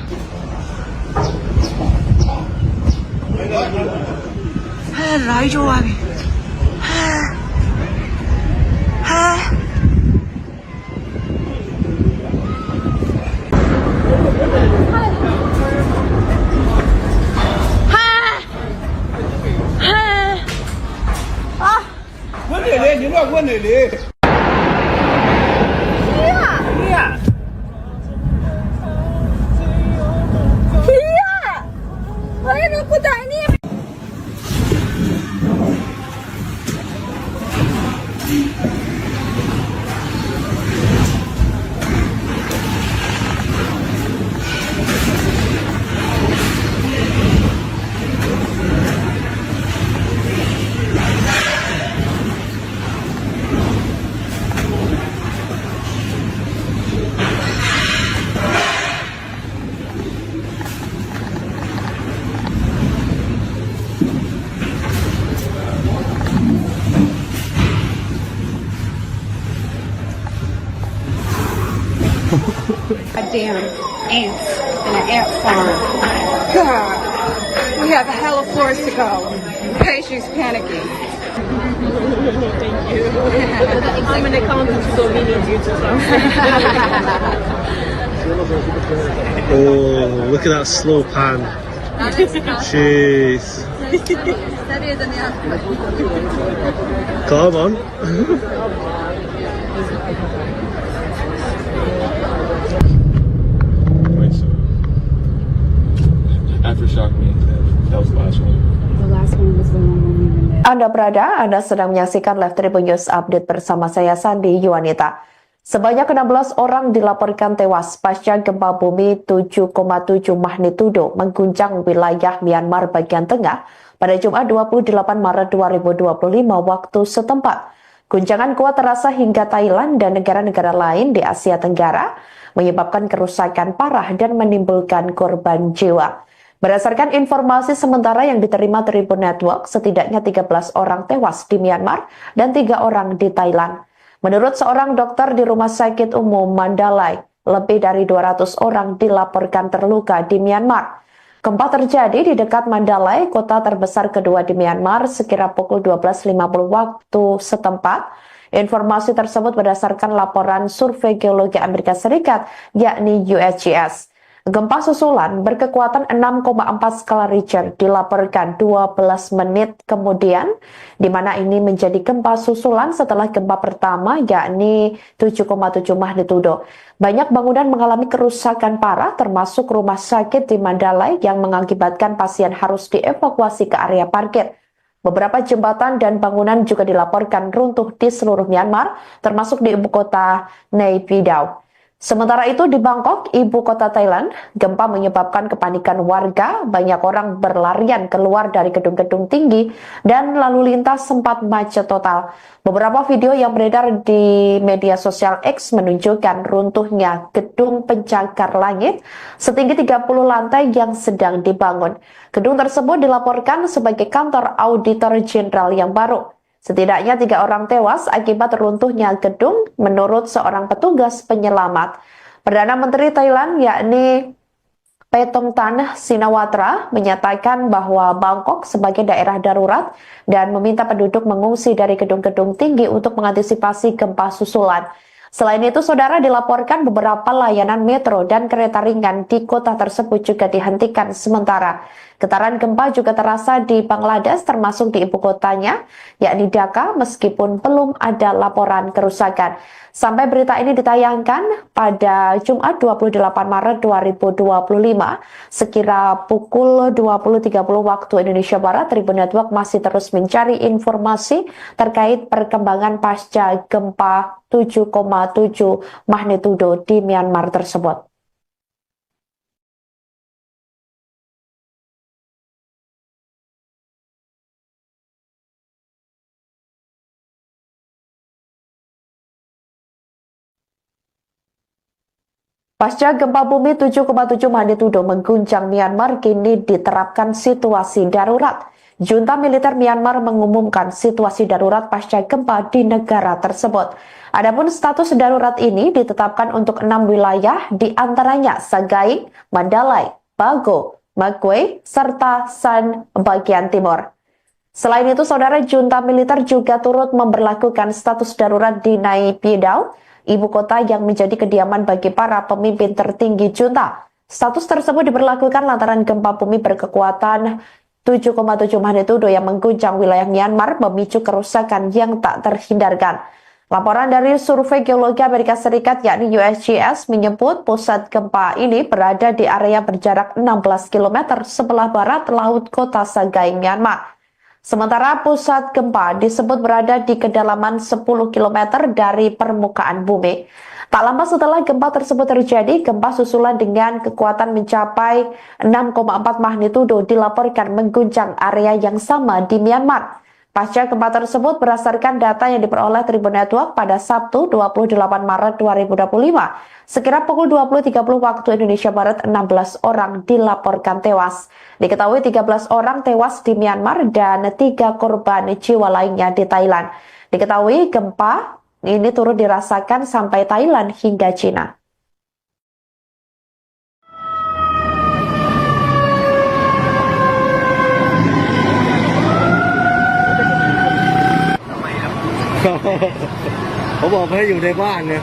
来着啊！ ကခွင့်နေလေ Goddamn ants in an ant farm. God, we have a hell of floors to go. Patient's panicking. Thank you. I'm an accountant, so we need you to translate. Oh, look at that slow pan. Jeez. Come on. Wait, so aftershock means that was the last one. The last one was the one when we were there. Anda sedang menyaksikan Live Tribun News Update bersama saya Sandi Yuwanita. Sebanyak 16 orang dilaporkan tewas pasca gempa bumi 7,7 magnitudo mengguncang wilayah Myanmar bagian tengah pada Jumat 28 Maret 2025 waktu setempat. Guncangan kuat terasa hingga Thailand dan negara-negara lain di Asia Tenggara, menyebabkan kerusakan parah dan menimbulkan korban jiwa. Berdasarkan informasi sementara yang diterima Tribun Network, setidaknya 13 orang tewas di Myanmar dan 3 orang di Thailand. Menurut seorang dokter di Rumah Sakit Umum Mandalay, lebih dari 200 orang dilaporkan terluka di Myanmar. Gempa terjadi di dekat Mandalay, kota terbesar kedua di Myanmar, sekira pukul 12.50 waktu setempat. Informasi tersebut berdasarkan laporan Survei Geologi Amerika Serikat, yakni USGS. Gempa susulan berkekuatan 6,4 skala Richter dilaporkan 12 menit kemudian, di mana ini menjadi gempa susulan setelah gempa pertama, yakni 7,7 magnitudo. Banyak bangunan mengalami kerusakan parah, termasuk rumah sakit di Mandalay yang mengakibatkan pasien harus dievakuasi ke area parkir. Beberapa jembatan dan bangunan juga dilaporkan runtuh di seluruh Myanmar, termasuk di ibu kota Naypyidaw. Sementara itu di Bangkok, ibu kota Thailand, gempa menyebabkan kepanikan warga, banyak orang berlarian keluar dari gedung-gedung tinggi, dan lalu lintas sempat macet total. Beberapa video yang beredar di media sosial X menunjukkan runtuhnya gedung pencakar langit setinggi 30 lantai yang sedang dibangun. Gedung tersebut dilaporkan sebagai kantor auditor jenderal yang baru. Setidaknya 3 orang tewas akibat runtuhnya gedung menurut seorang petugas penyelamat. Perdana Menteri Thailand yakni Paetongtarn Shinawatra menyatakan bahwa Bangkok sebagai daerah darurat dan meminta penduduk mengungsi dari gedung-gedung tinggi untuk mengantisipasi gempa susulan. Selain itu, saudara, dilaporkan beberapa layanan metro dan kereta ringan di kota tersebut juga dihentikan sementara. Getaran gempa juga terasa di Bangladesh, termasuk di ibu kotanya, yakni Dhaka, meskipun belum ada laporan kerusakan. Sampai berita ini ditayangkan pada Jumat 28 Maret 2025, sekira pukul 20.30 waktu Indonesia Barat, Tribun Network masih terus mencari informasi terkait perkembangan pasca gempa 7,7 magnitudo di Myanmar tersebut. Pasca gempa bumi 7,7 magnitudo mengguncang Myanmar, kini diterapkan situasi darurat. Junta militer Myanmar mengumumkan situasi darurat pasca gempa di negara tersebut. Adapun status darurat ini ditetapkan untuk 6 wilayah, di antaranya Sagaing, Mandalay, Bago, Magway, serta San bagian timur. Selain itu, saudara, junta militer juga turut memberlakukan status darurat di Naypyidaw, ibu kota yang menjadi kediaman bagi para pemimpin tertinggi junta. Status tersebut diberlakukan lantaran gempa bumi berkekuatan 7,7 magnitudo yang mengguncang wilayah Myanmar memicu kerusakan yang tak terhindarkan. Laporan dari Survei Geologi Amerika Serikat yakni USGS menyebut pusat gempa ini berada di area berjarak 16 km sebelah barat laut kota Sagaing, Myanmar. Sementara pusat gempa disebut berada di kedalaman 10 km dari permukaan bumi. Tak lama setelah gempa tersebut terjadi, gempa susulan dengan kekuatan mencapai 6,4 magnitudo dilaporkan mengguncang area yang sama di Myanmar. Pasca gempa tersebut berdasarkan data yang diperoleh Tribun Network pada Sabtu 28 Maret 2025, sekira pukul 20.30 waktu Indonesia Barat 16 orang dilaporkan tewas. Diketahui 13 orang tewas di Myanmar dan 3 korban jiwa lainnya di Thailand. Diketahui gempa ini turut dirasakan sampai Thailand hingga Cina.เขาบอกให้อยู่ในบ้านเนี่ย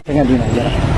Tinggal di aja.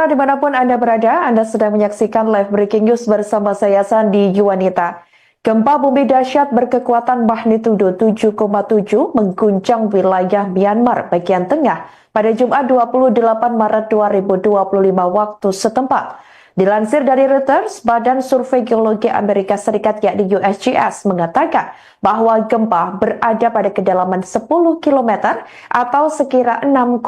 Saudara dimanapun Anda berada, Anda sedang menyaksikan live breaking news bersama saya Sandi Yuwanita. Gempa bumi dahsyat berkekuatan magnitudo 7,7 mengguncang wilayah Myanmar bagian tengah pada Jumat 28 Maret 2025 waktu setempat. Dilansir dari Reuters, Badan Survei Geologi Amerika Serikat yakni USGS mengatakan bahwa gempa berada pada kedalaman 10 km atau sekira 6,2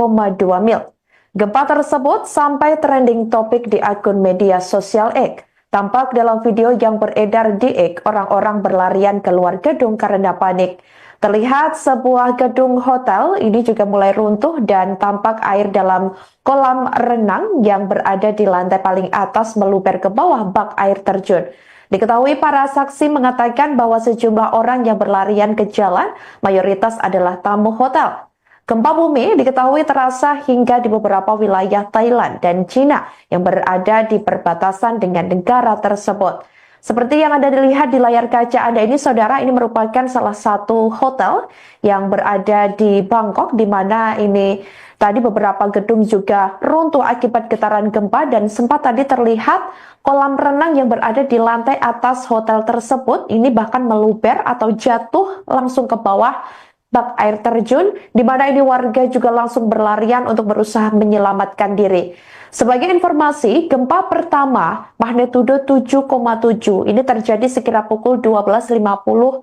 mil. Gempa tersebut sampai trending topik di akun media sosial X. Tampak dalam video yang beredar di X, orang-orang berlarian keluar gedung karena panik. Terlihat sebuah gedung hotel ini juga mulai runtuh dan tampak air dalam kolam renang yang berada di lantai paling atas meluber ke bawah bak air terjun. Diketahui para saksi mengatakan bahwa sejumlah orang yang berlarian ke jalan mayoritas adalah tamu hotel. Gempa bumi diketahui terasa hingga di beberapa wilayah Thailand dan Cina yang berada di perbatasan dengan negara tersebut. Seperti yang Anda dilihat di layar kaca Anda ini, saudara, ini merupakan salah satu hotel yang berada di Bangkok, di mana ini tadi beberapa gedung juga runtuh akibat getaran gempa dan sempat tadi terlihat kolam renang yang berada di lantai atas hotel tersebut ini bahkan meluber atau jatuh langsung ke bawah bak air terjun, di mana ini warga juga langsung berlarian untuk berusaha menyelamatkan diri. Sebagai informasi, gempa pertama magnitudo 7,7 ini terjadi sekira pukul 12.50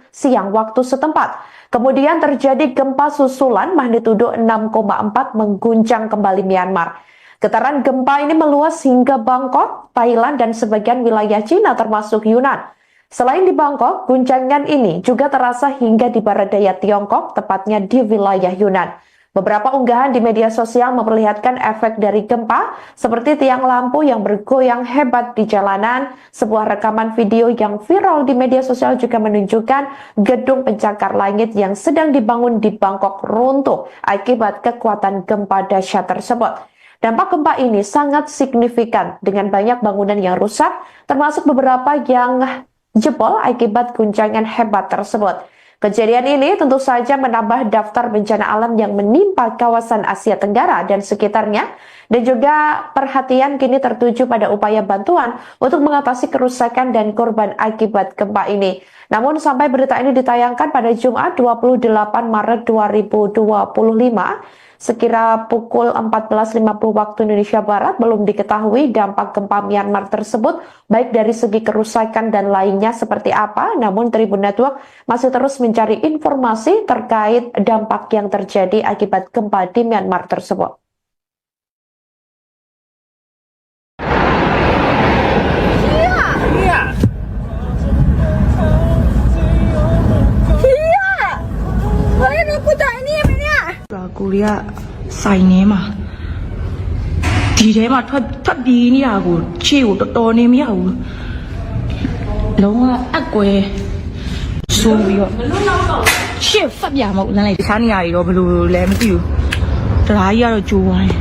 siang waktu setempat. Kemudian terjadi gempa susulan magnitudo 6,4 mengguncang kembali Myanmar. Getaran gempa ini meluas hingga Bangkok, Thailand, dan sebagian wilayah Cina termasuk Yunan. Selain di Bangkok, guncangan ini juga terasa hingga di barat daya Tiongkok, tepatnya di wilayah Yunan. Beberapa unggahan di media sosial memperlihatkan efek dari gempa, seperti tiang lampu yang bergoyang hebat di jalanan. Sebuah rekaman video yang viral di media sosial juga menunjukkan gedung pencakar langit yang sedang dibangun di Bangkok runtuh akibat kekuatan gempa dahsyat tersebut. Dampak gempa ini sangat signifikan dengan banyak bangunan yang rusak, termasuk beberapa yang jebol akibat guncangan hebat tersebut. Kejadian ini tentu saja menambah daftar bencana alam yang menimpa kawasan Asia Tenggara dan sekitarnya, dan juga perhatian kini tertuju pada upaya bantuan untuk mengatasi kerusakan dan korban akibat gempa ini. Namun sampai berita ini ditayangkan pada Jumat 28 Maret 2025, sekira pukul 14.50 waktu Indonesia Barat, belum diketahui dampak gempa Myanmar tersebut, baik dari segi kerusakan dan lainnya seperti apa. Namun Tribun Network masih terus mencari informasi terkait dampak yang terjadi akibat gempa di Myanmar tersebut.ကိုရီးယားဆိုင်နေမှာဒီထဲမှာထွက်ပြေးနေတာကိုခြေကိုတော်တော်နေမရဘူးလုံးဝအကွဲဆိုးပြီးတော့ရှေ့ဖတ်ပြမဟုတ်လမ်းလိုက်တခြားနေရာတွေတော့ဘယ်လိုလဲမသိဘူးတရားကြီးကတော့ကျိုးသွားတယ်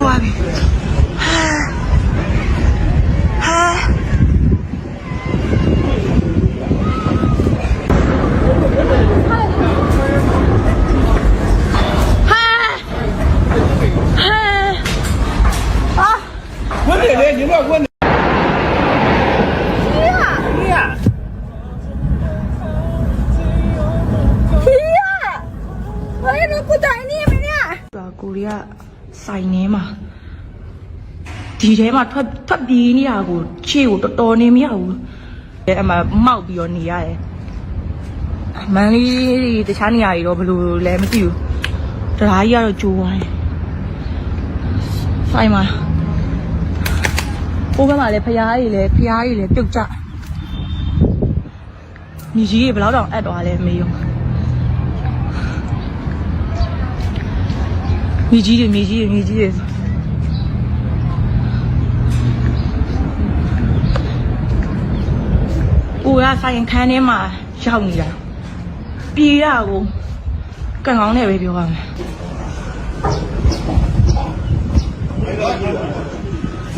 ဟွာပြီ你乱问的。ကိုရီးယားဆိုင်နေမှာဒီထဲမှာထွက်ပြေးနေတာကိုခြေကိုတော်တော်နေမရဘူးအဲ့မှာမောက်ပြီးတော့နေရတယ်မန်လေးတခြားနေရာတွေတော့ဘယ်လိုလဲမသိဘူးတရားကြီးကတော့ကျိုးသွားတယ်ဆိုင်မှာဟိုဘက်မှာလည်းဖျားကြီးလည်းပြုတ်ကျညီကြီးတွေဘယ်တော့အပ်သွားလဲမေးရောမြေကြီးတွေကိုကဆိုင်ခန်းထဲမှာရောက်နေတာပြေးရကိုကန်ကောင်းနဲ့ပဲပြောရမယ်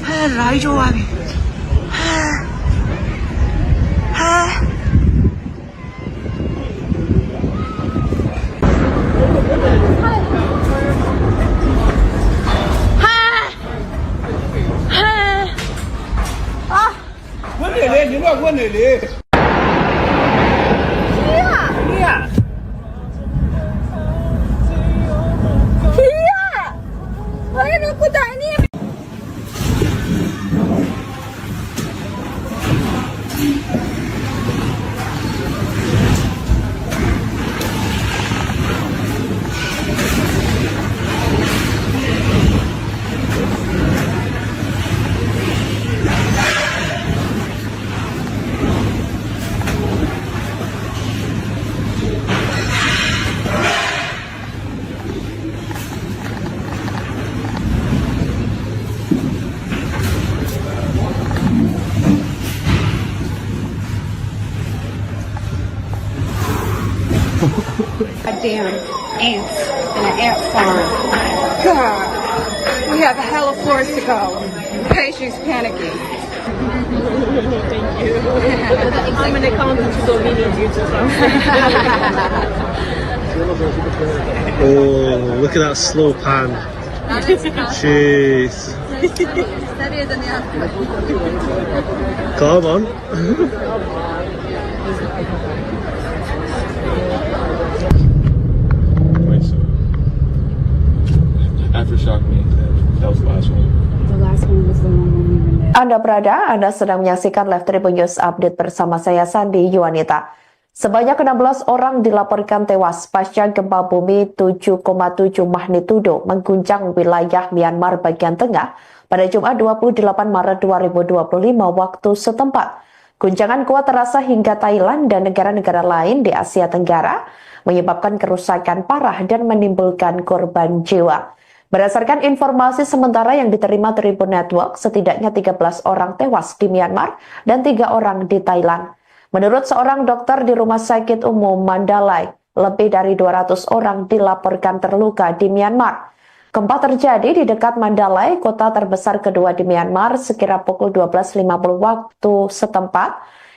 ဟာရိုက်ကြပါပြီ你乱问的嘞。Damn ants in an ant farm. God, we have a hell of floors to go. Patient's panicking. Thank you. I'm an accountant, so we need you to come. Oh, look at that slow pan. Jeez. Come on. Wait, so aftershock means that was the last one. The last one was the one when we were there. Anda sedang menyaksikan Live Tribun News Update bersama saya Sandi Yuwanita. Sebanyak 16 orang dilaporkan tewas pasca gempa bumi 7,7 magnitudo mengguncang wilayah Myanmar bagian tengah pada Jumat 28 Maret 2025 waktu setempat. Guncangan kuat terasa hingga Thailand dan negara-negara lain di Asia Tenggara, menyebabkan kerusakan parah dan menimbulkan korban jiwa. Berdasarkan informasi sementara yang diterima Tribun Network, setidaknya 13 orang tewas di Myanmar dan 3 orang di Thailand. Menurut seorang dokter di Rumah Sakit Umum Mandalay, lebih dari 200 orang dilaporkan terluka di Myanmar. Gempa terjadi di dekat Mandalay, kota terbesar kedua di Myanmar, sekira pukul 12.50 waktu setempat.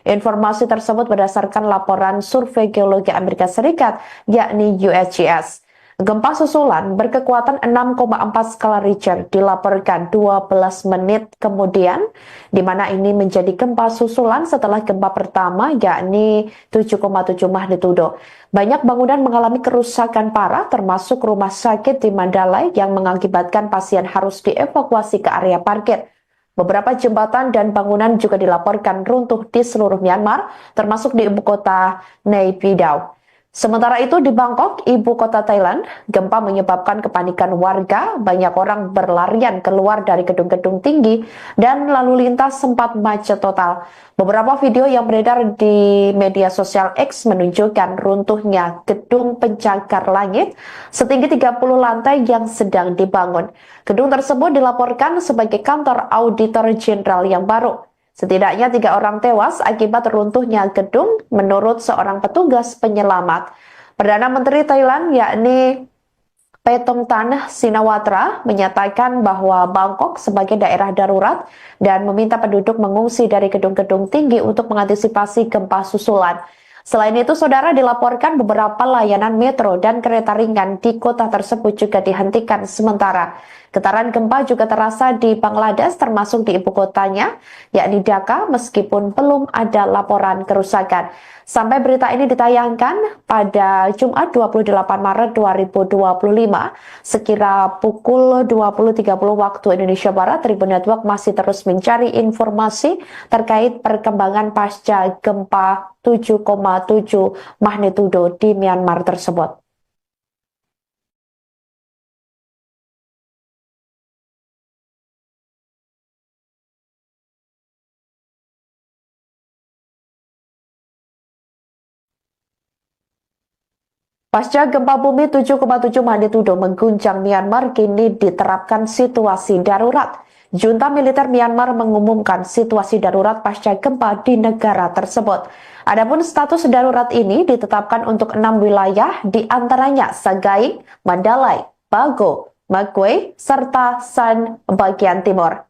Informasi tersebut berdasarkan laporan Survei Geologi Amerika Serikat, yakni USGS. Gempa susulan berkekuatan 6,4 skala Richter dilaporkan 12 menit kemudian, di mana ini menjadi gempa susulan setelah gempa pertama, yakni 7,7 magnitudo. Banyak bangunan mengalami kerusakan parah, termasuk rumah sakit di Mandalay yang mengakibatkan pasien harus dievakuasi ke area parkir. Beberapa jembatan dan bangunan juga dilaporkan runtuh di seluruh Myanmar, termasuk di ibu kota Naypyidaw. Sementara itu di Bangkok, ibu kota Thailand, gempa menyebabkan kepanikan warga, banyak orang berlarian keluar dari gedung-gedung tinggi, dan lalu lintas sempat macet total. Beberapa video yang beredar di media sosial X menunjukkan runtuhnya gedung pencakar langit setinggi 30 lantai yang sedang dibangun. Gedung tersebut dilaporkan sebagai kantor auditor jenderal yang baru. Setidaknya 3 orang tewas akibat runtuhnya gedung menurut seorang petugas penyelamat. Perdana Menteri Thailand yakni Paetongtarn Shinawatra menyatakan bahwa Bangkok sebagai daerah darurat dan meminta penduduk mengungsi dari gedung-gedung tinggi untuk mengantisipasi gempa susulan. Selain itu, saudara, dilaporkan beberapa layanan metro dan kereta ringan di kota tersebut juga dihentikan sementara. Getaran gempa juga terasa di Bangladesh, termasuk di ibu kotanya, yakni Dhaka, meskipun belum ada laporan kerusakan. Sampai berita ini ditayangkan pada Jumat 28 Maret 2025, sekira pukul 20.30 waktu Indonesia Barat, Tribun Network masih terus mencari informasi terkait perkembangan pasca gempa 7,7 magnitudo di Myanmar tersebut. Pasca gempa bumi 7,7 magnitudo mengguncang Myanmar, kini diterapkan situasi darurat. Junta militer Myanmar mengumumkan situasi darurat pasca gempa di negara tersebut. Adapun status darurat ini ditetapkan untuk 6 wilayah, di antaranya Sagaing, Mandalay, Bago, Magway, serta San bagian timur.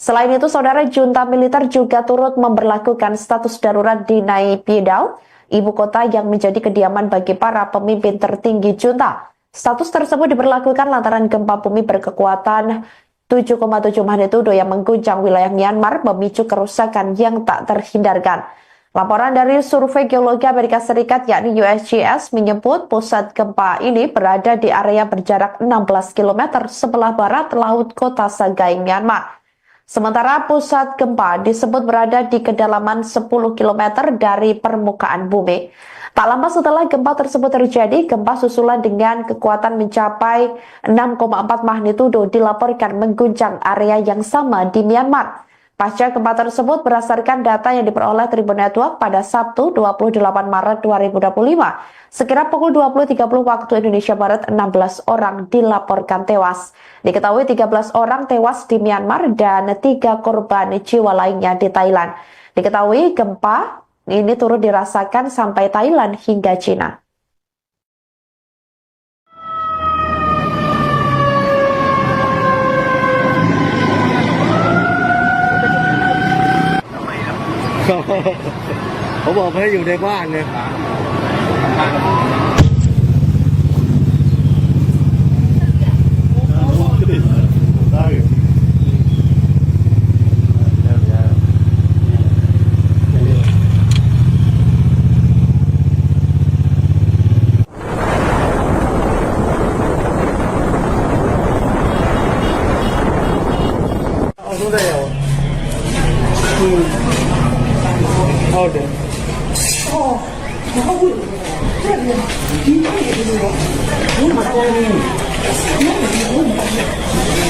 Selain itu, saudara, junta militer juga turut memberlakukan status darurat di Naypyidaw, ibu kota yang menjadi kediaman bagi para pemimpin tertinggi junta. Status tersebut diberlakukan lantaran gempa bumi berkekuatan 7,7 magnitudo yang mengguncang wilayah Myanmar memicu kerusakan yang tak terhindarkan. Laporan dari Survei Geologi Amerika Serikat yakni USGS menyebut pusat gempa ini berada di area berjarak 16 km sebelah barat laut kota Sagaing, Myanmar. Sementara pusat gempa disebut berada di kedalaman 10 km dari permukaan bumi. Tak lama setelah gempa tersebut terjadi, gempa susulan dengan kekuatan mencapai 6,4 magnitudo dilaporkan mengguncang area yang sama di Myanmar. Pasca gempa tersebut, berdasarkan data yang diperoleh Tribun Network pada Sabtu 28 Maret 2025, sekira pukul 20.30 waktu Indonesia Barat, 16 orang dilaporkan tewas. Diketahui 13 orang tewas di Myanmar dan 3 korban jiwa lainnya di Thailand. Diketahui gempa ini turut dirasakan sampai Thailand hingga Cina.เขาบอกให้อยู่ในบ้านเนี่ย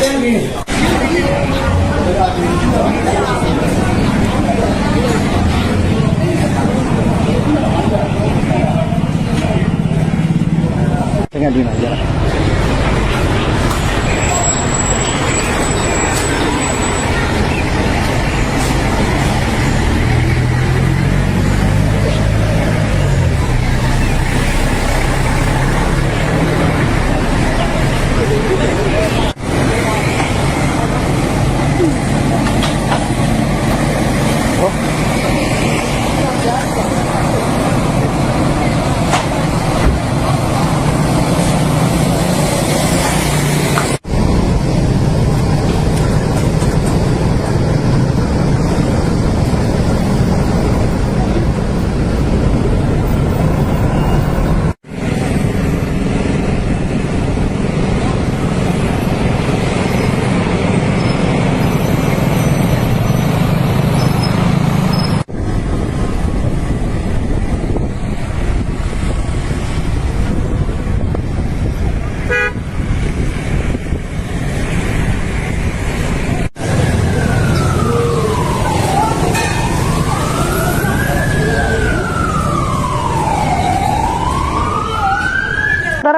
Thank you. Tengah di mana?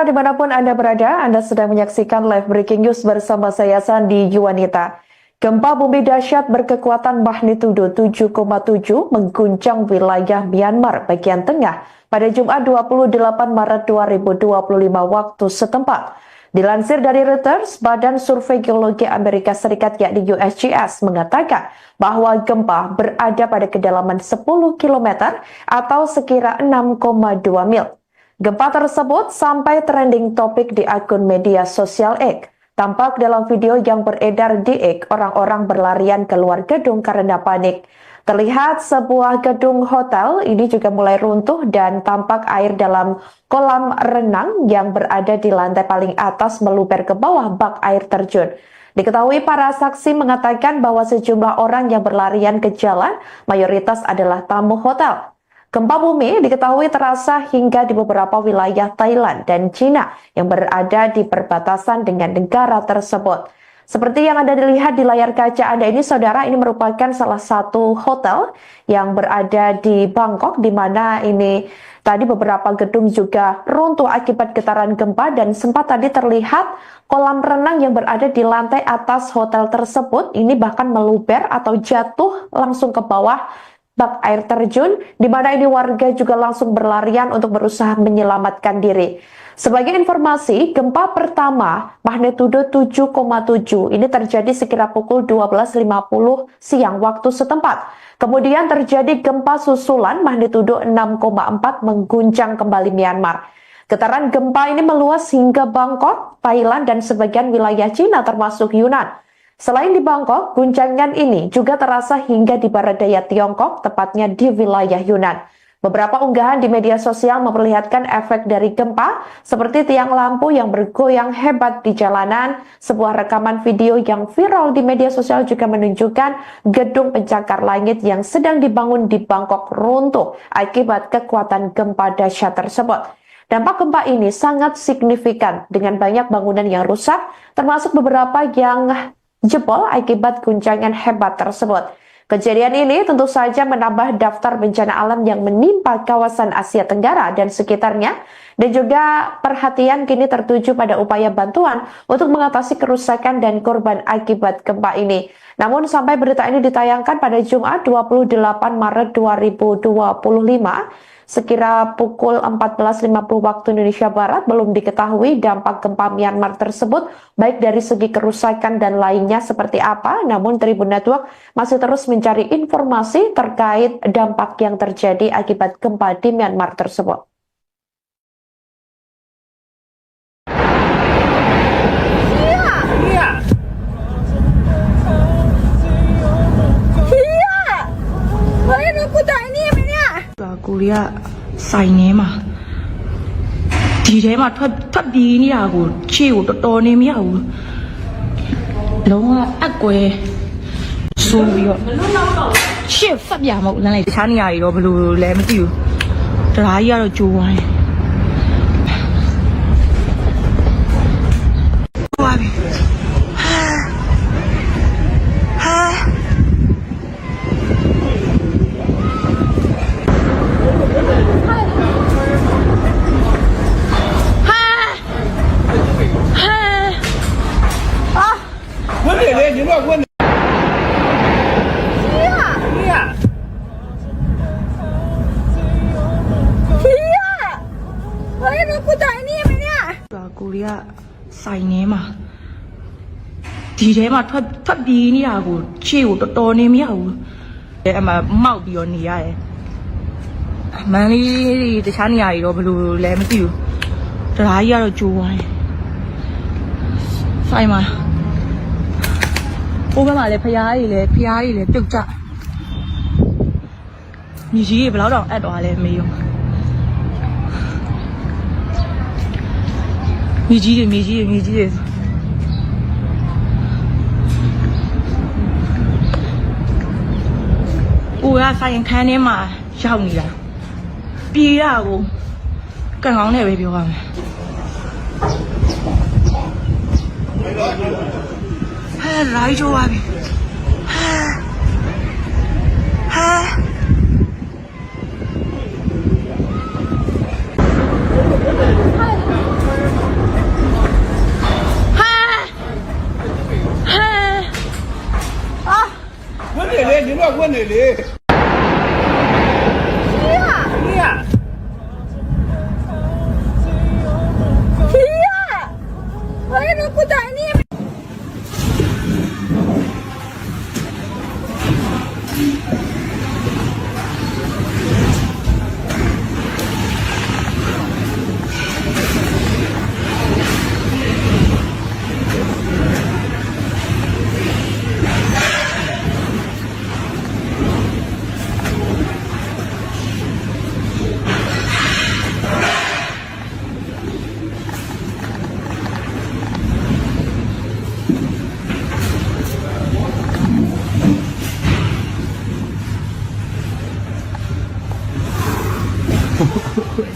Saudara dimanapun Anda berada, Anda sedang menyaksikan live breaking news bersama saya Sandi Yuwanita. Gempa bumi dahsyat berkekuatan magnitudo 7,7 mengguncang wilayah Myanmar bagian tengah pada Jumat 28 Maret 2025 waktu setempat. Dilansir dari Reuters, Badan Survei Geologi Amerika Serikat yakni USGS mengatakan bahwa gempa berada pada kedalaman 10 km atau sekira 6,2 mil. Gempa tersebut sampai trending topik di akun media sosial X. Tampak dalam video yang beredar di X, orang-orang berlarian keluar gedung karena panik. Terlihat sebuah gedung hotel ini juga mulai runtuh dan tampak air dalam kolam renang yang berada di lantai paling atas meluber ke bawah bak air terjun. Diketahui para saksi mengatakan bahwa sejumlah orang yang berlarian ke jalan mayoritas adalah tamu hotel. Gempa bumi diketahui terasa hingga di beberapa wilayah Thailand dan Cina yang berada di perbatasan dengan negara tersebut. Seperti yang Anda dilihat di layar kaca Anda ini, saudara, ini merupakan salah satu hotel yang berada di Bangkok, di mana ini tadi beberapa gedung juga runtuh akibat getaran gempa dan sempat tadi terlihat kolam renang yang berada di lantai atas hotel tersebut ini bahkan meluber atau jatuh langsung ke bawah bak air terjun, di mana ini warga juga langsung berlarian untuk berusaha menyelamatkan diri. Sebagai informasi, gempa pertama magnitudo 7,7 ini terjadi sekira pukul 12.50 siang waktu setempat. Kemudian terjadi gempa susulan magnitudo 6,4 mengguncang kembali Myanmar. Getaran gempa ini meluas hingga Bangkok, Thailand, dan sebagian wilayah Cina termasuk Yunan. Selain di Bangkok, guncangan ini juga terasa hingga di barat daya Tiongkok, tepatnya di wilayah Yunan. Beberapa unggahan di media sosial memperlihatkan efek dari gempa, seperti tiang lampu yang bergoyang hebat di jalanan. Sebuah rekaman video yang viral di media sosial juga menunjukkan gedung pencakar langit yang sedang dibangun di Bangkok runtuh akibat kekuatan gempa dahsyat tersebut. Dampak gempa ini sangat signifikan dengan banyak bangunan yang rusak, termasuk beberapa yang jebol akibat guncangan hebat tersebut. Kejadian ini tentu saja menambah daftar bencana alam yang menimpa kawasan Asia Tenggara dan sekitarnya, dan juga perhatian kini tertuju pada upaya bantuan untuk mengatasi kerusakan dan korban akibat gempa ini. Namun sampai berita ini ditayangkan pada Jumat 28 Maret 2025, sekira pukul 14.50 waktu Indonesia Barat, belum diketahui dampak gempa Myanmar tersebut, baik dari segi kerusakan dan lainnya seperti apa. Namun Tribun Network masih terus mencari informasi terkait dampak yang terjadi akibat gempa di Myanmar tersebut. Korea ဆိုင်နေမှာဒီထဲမှာထွက်ပြေးနေတာကိုခြေကိုတော်တော်နေမရဘူးလုံးဝအကွဲဆိုးပြီးတော့ရှေ့ဖတ်ပြမဟုတ်လမ်းလိုက်တခြားနေရာတွေတော့ဘယ်လိုလဲမသိဘူးတရားကြီးကတော့ကျိုးသွားတယ်ဟွာပြီ တွေကစိုင်နေမှာဒီထဲမှာထွက်ပြေးနေတာကိုခြေကိုတော်တော်နေမရဘူးအဲ့မှာမောက်ပြီးတော့နေရတယ်မန်လေးတခြားနေရာတွေတော့ဘယ်လိုလဲမသိဘူးတရားကြီးကတော့ကျိုးသွားတယ်ဆိုင်မှာဘိုးဘက်မှာလည်းဖျားကြီးလည်းပြုတ်ကြမြေကြီးတွေဘယ်တော့အပ်သွားလဲမေးရောမြေကြီးတွေကိုကဆိုင်ခန်းထဲမှာရောက်နေတာပြေးရကိုကန်ကောင်းနဲ့ပဲပြောရမယ်ဟဲ့ရိုက်ကြပါပြီ问你嘞，你乱问你嘞。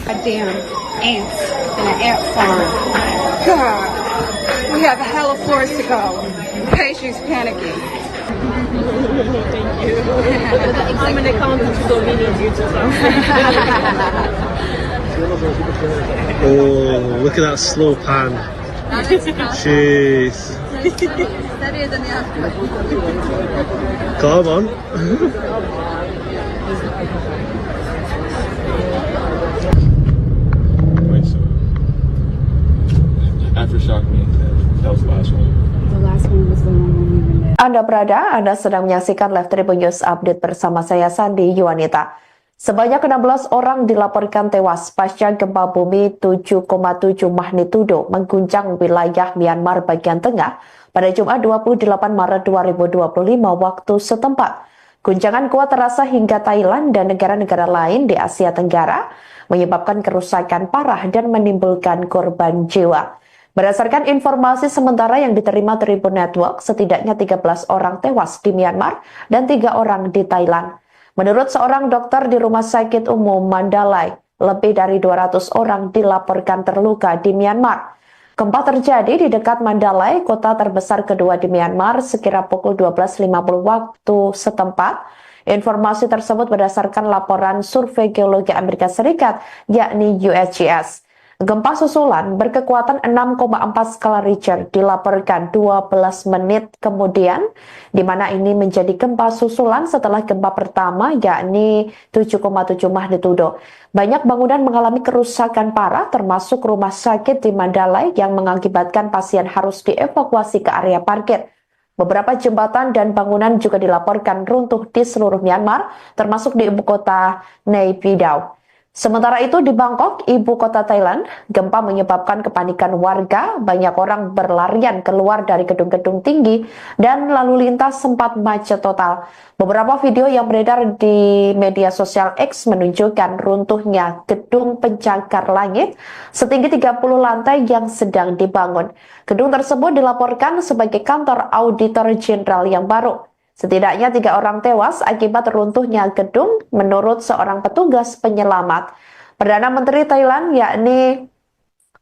Goddamn ants in an ant farm. God, we have a hell of floors to go. Patient's panicking. Thank you. I'm an accountant, so we need you to come. Oh, look at that slow pan. Jeez. Come on. Wait, so aftershock me. That was the last one. The last one was the one when we were there. Anda sedang menyaksikan Live Tribun News Update bersama saya Sandi Yuwanita. Sebanyak 16 orang dilaporkan tewas pasca gempa bumi 7,7 magnitudo mengguncang wilayah Myanmar bagian tengah pada Jumat 28 Maret 2025 waktu setempat. Guncangan kuat terasa hingga Thailand dan negara-negara lain di Asia Tenggara, menyebabkan kerusakan parah dan menimbulkan korban jiwa. Berdasarkan informasi sementara yang diterima Tribun Network, setidaknya 13 orang tewas di Myanmar dan 3 orang di Thailand. Menurut seorang dokter di Rumah Sakit Umum Mandalay, lebih dari 200 orang dilaporkan terluka di Myanmar. Gempa terjadi di dekat Mandalay, kota terbesar kedua di Myanmar, sekira pukul 12.50 waktu setempat. Informasi tersebut berdasarkan laporan Survei Geologi Amerika Serikat, yakni USGS. Gempa susulan berkekuatan 6,4 skala Richter dilaporkan 12 menit kemudian, di mana ini menjadi gempa susulan setelah gempa pertama, yakni 7,7 magnitudo. Banyak bangunan mengalami kerusakan parah, termasuk rumah sakit di Mandalay yang mengakibatkan pasien harus dievakuasi ke area parkir. Beberapa jembatan dan bangunan juga dilaporkan runtuh di seluruh Myanmar, termasuk di ibu kota Naypyidaw. Sementara itu di Bangkok, ibu kota Thailand, gempa menyebabkan kepanikan warga, banyak orang berlarian keluar dari gedung-gedung tinggi, dan lalu lintas sempat macet total. Beberapa video yang beredar di media sosial X menunjukkan runtuhnya gedung pencakar langit setinggi 30 lantai yang sedang dibangun. Gedung tersebut dilaporkan sebagai kantor auditor jenderal yang baru. Setidaknya 3 orang tewas akibat runtuhnya gedung menurut seorang petugas penyelamat. Perdana Menteri Thailand yakni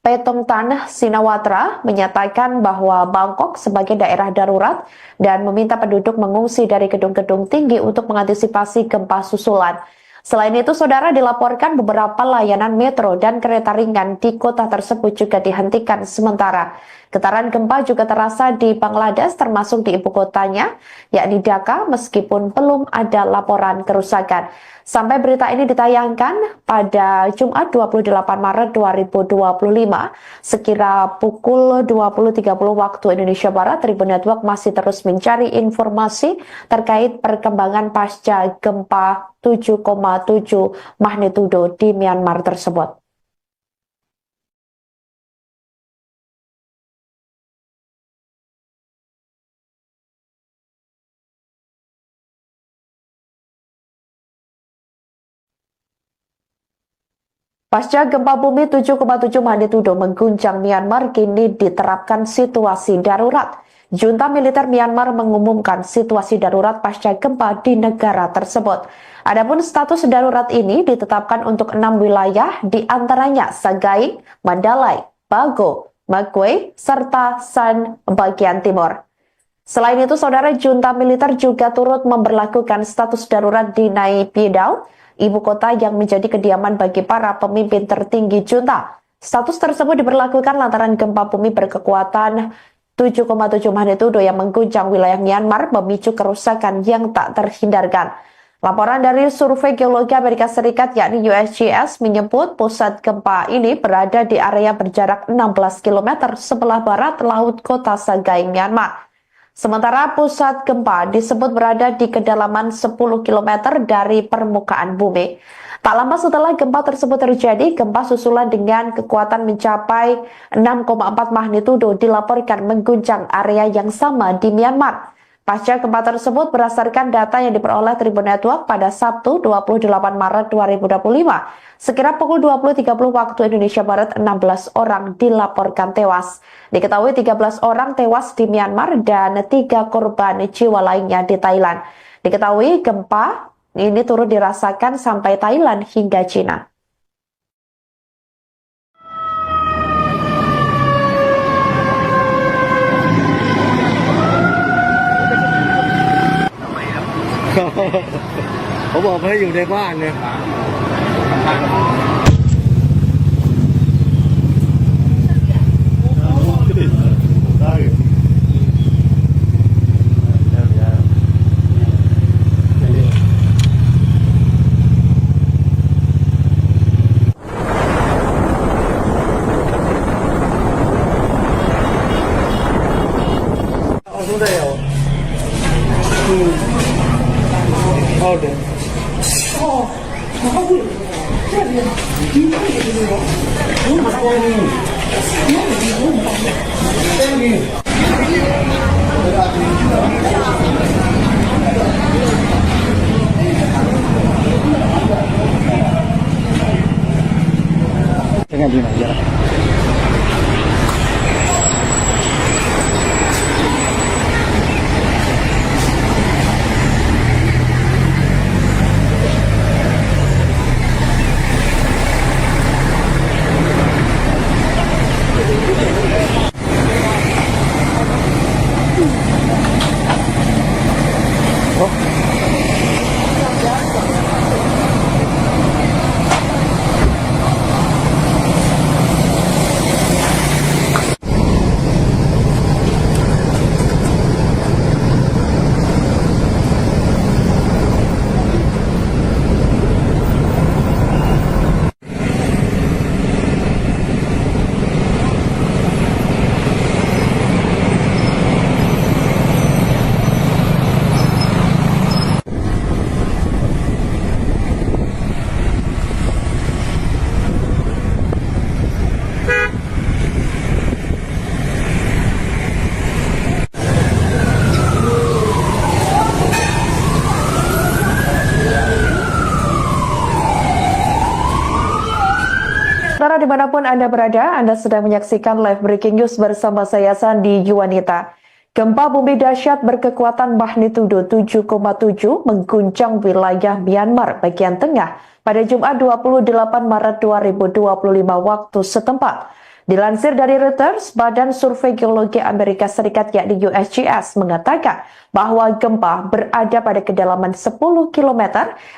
Paetongtarn Shinawatra menyatakan bahwa Bangkok sebagai daerah darurat dan meminta penduduk mengungsi dari gedung-gedung tinggi untuk mengantisipasi gempa susulan. Selain itu, saudara, dilaporkan beberapa layanan metro dan kereta ringan di kota tersebut juga dihentikan sementara. Getaran gempa juga terasa di Bangladesh termasuk di ibu kotanya, yakni Dhaka, meskipun belum ada laporan kerusakan. Sampai berita ini ditayangkan pada Jumat 28 Maret 2025, sekira pukul 20.30 waktu Indonesia Barat, Tribun Network masih terus mencari informasi terkait perkembangan pasca gempa 7,7 magnitudo di Myanmar tersebut. Pasca gempa bumi 7,7 magnitudo mengguncang Myanmar, kini diterapkan situasi darurat. Junta militer Myanmar mengumumkan situasi darurat pasca gempa di negara tersebut. Adapun status darurat ini ditetapkan untuk 6 wilayah, di antaranya Sagaing, Mandalay, Bago, Magway, serta San bagian timur. Selain itu, saudara, junta militer juga turut memberlakukan status darurat di Naypyidaw, ibu kota yang menjadi kediaman bagi para pemimpin tertinggi junta. Status tersebut diberlakukan lantaran gempa bumi berkekuatan 7,7 magnitudo yang mengguncang wilayah Myanmar memicu kerusakan yang tak terhindarkan. Laporan dari Survei Geologi Amerika Serikat yakni USGS menyebut pusat gempa ini berada di area berjarak 16 km sebelah barat laut kota Sagaing, Myanmar. Sementara pusat gempa disebut berada di kedalaman 10 km dari permukaan bumi. Tak lama setelah gempa tersebut terjadi, gempa susulan dengan kekuatan mencapai 6,4 magnitudo dilaporkan mengguncang area yang sama di Myanmar. Pasca gempa tersebut, berdasarkan data yang diperoleh Tribun Network pada Sabtu 28 Maret 2025, sekira pukul 20.30 waktu Indonesia Barat, 16 orang dilaporkan tewas. Diketahui 13 orang tewas di Myanmar dan 3 korban jiwa lainnya di Thailand. Diketahui gempa ini turut dirasakan sampai Thailand hingga Cina.เขาบอกให้อยู่ในบ้านเนี่ย Dengan di mana jarak? Saudara dimanapun Anda berada, Anda sedang menyaksikan live breaking news bersama saya Sandi Yuwanita. Gempa bumi dahsyat berkekuatan magnitudo 7,7 mengguncang wilayah Myanmar bagian tengah pada Jumat 28 Maret 2025 waktu setempat. Dilansir dari Reuters, Badan Survei Geologi Amerika Serikat yakni USGS mengatakan bahwa gempa berada pada kedalaman 10 km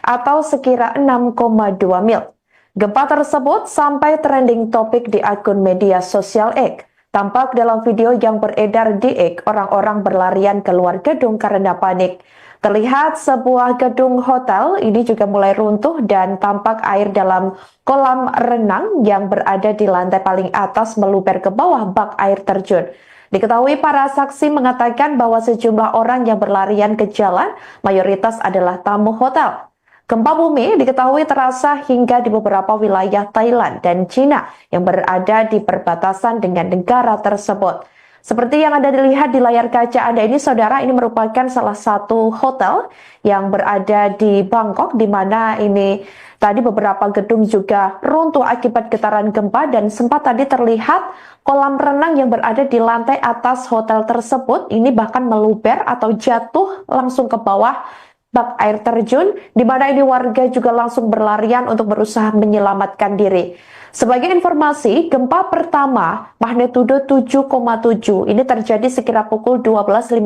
atau sekira 6,2 mil. Gempa tersebut sampai trending topik di akun media sosial X. Tampak dalam video yang beredar di X, orang-orang berlarian keluar gedung karena panik. Terlihat sebuah gedung hotel ini juga mulai runtuh dan tampak air dalam kolam renang yang berada di lantai paling atas meluber ke bawah bak air terjun. Diketahui para saksi mengatakan bahwa sejumlah orang yang berlarian ke jalan mayoritas adalah tamu hotel. Gempa bumi diketahui terasa hingga di beberapa wilayah Thailand dan Cina yang berada di perbatasan dengan negara tersebut. Seperti yang Anda dilihat di layar kaca Anda ini, saudara, ini merupakan salah satu hotel yang berada di Bangkok, di mana ini tadi beberapa gedung juga runtuh akibat getaran gempa dan sempat tadi terlihat kolam renang yang berada di lantai atas hotel tersebut ini bahkan meluber atau jatuh langsung ke bawah bak air terjun, di mana ini warga juga langsung berlarian untuk berusaha menyelamatkan diri. Sebagai informasi, gempa pertama magnitudo 7,7 ini terjadi sekira pukul 12.50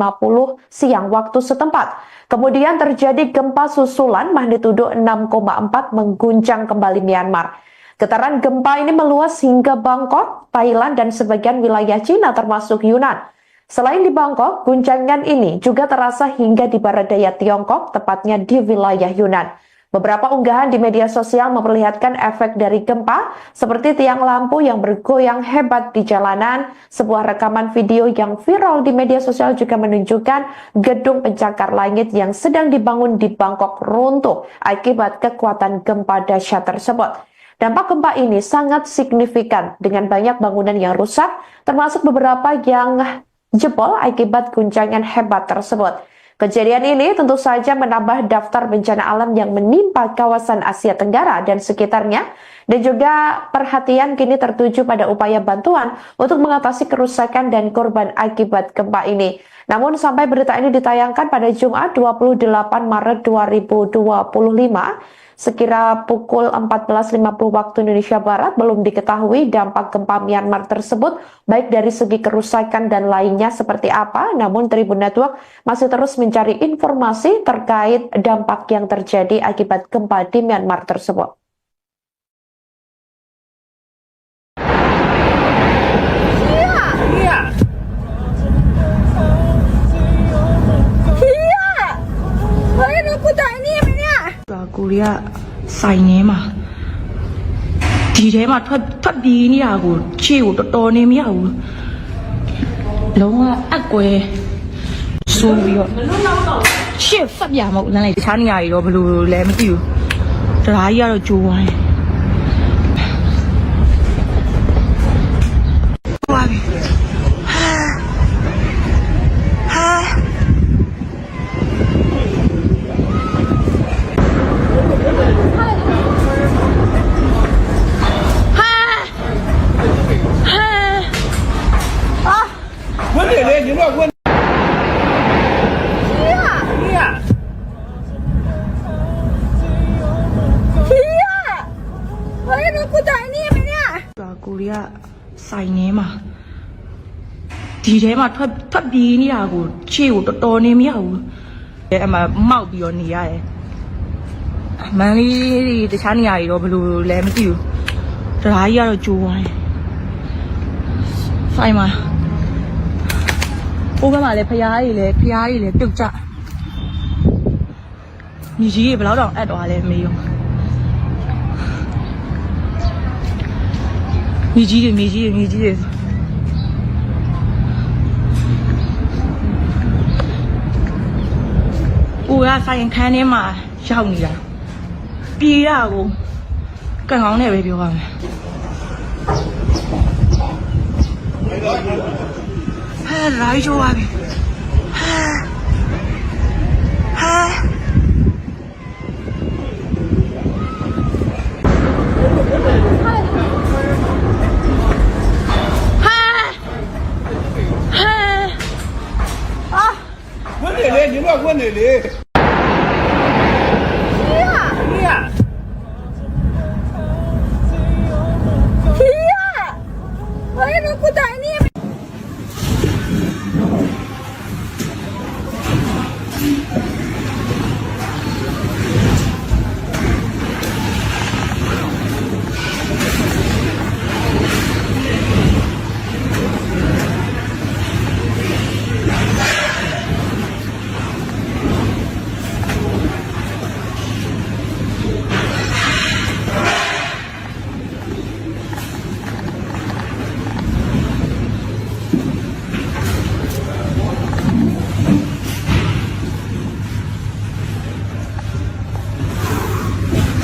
siang waktu setempat. Kemudian terjadi gempa susulan magnitudo 6,4 mengguncang kembali Myanmar. Getaran gempa ini meluas hingga Bangkok, Thailand, dan sebagian wilayah Cina termasuk Yunan. Selain di Bangkok, guncangan ini juga terasa hingga di barat daya Tiongkok, tepatnya di wilayah Yunan. Beberapa unggahan di media sosial memperlihatkan efek dari gempa, seperti tiang lampu yang bergoyang hebat di jalanan. Sebuah rekaman video yang viral di media sosial juga menunjukkan gedung pencakar langit yang sedang dibangun di Bangkok runtuh akibat kekuatan gempa dahsyat tersebut. Dampak gempa ini sangat signifikan dengan banyak bangunan yang rusak, termasuk beberapa yang jebol akibat guncangan hebat tersebut. Kejadian ini tentu saja menambah daftar bencana alam yang menimpa kawasan Asia Tenggara dan sekitarnya, dan juga perhatian kini tertuju pada upaya bantuan untuk mengatasi kerusakan dan korban akibat gempa ini. Namun sampai berita ini ditayangkan pada Jumat 28 Maret 2025, sekira pukul 14.50 waktu Indonesia Barat, belum diketahui dampak gempa Myanmar tersebut, baik dari segi kerusakan dan lainnya seperti apa. Namun Tribun Network masih terus mencari informasi terkait dampak yang terjadi akibat gempa di Myanmar tersebut. Korea ဆိုင်နေမှာဒီထဲမှာထွက်ပြေးနေရကိုခြေကိုတော်တော်နေမရဘူးလုံးဝအက်ကွဲဆိုးပြီးတော့ရှေ့ဖက်ပြမဟုတ်လမ်းလိုက်တခြားနေရာတွေတော့ဘယ်လိုလဲမသိဘူးတရားကြီးကတော့ကျိုးသွားတယ်သွားပြီ你乱问。ကိုရီးယားဆိုင်နေမှာဒီထဲမှာထွက်ပြေးနေတာကိုခြေကိုတော်တော်နေမရဘူးအဲ့မှာမောက်ပြီးတော့နေရတယ်မန်လေးတခြားနေရာတွေတော့ဘယ်လိုလဲမသိဘူးတရားကြီးကတော့ကျိုးသွားတယ်ဆိုင်မှာဟိုဘက်မှာလည်းဖျားကြီးလည်းပြုတ်ကျညီကြီးဘယ်တော့အပ်သွားလဲမေးရောမြေကြီးတွေဟိုကဆိုင်ခန်းထဲမှာရောက်နေတာပြေးရကိုကံကောင်းနဲ့ပဲပြောရမယ်来就完了。问你嘞，你乱问你嘞。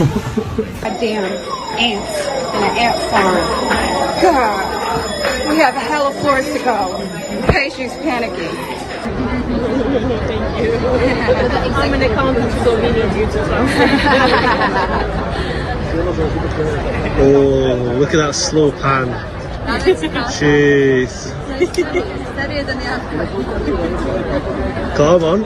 Goddamn ants in an ant farm. God, we have a hell of floors to go. Patient's panicking. Thank you. I'm an accountant, so we need you to come. Oh, look at that slow pan. Jeez. Come on.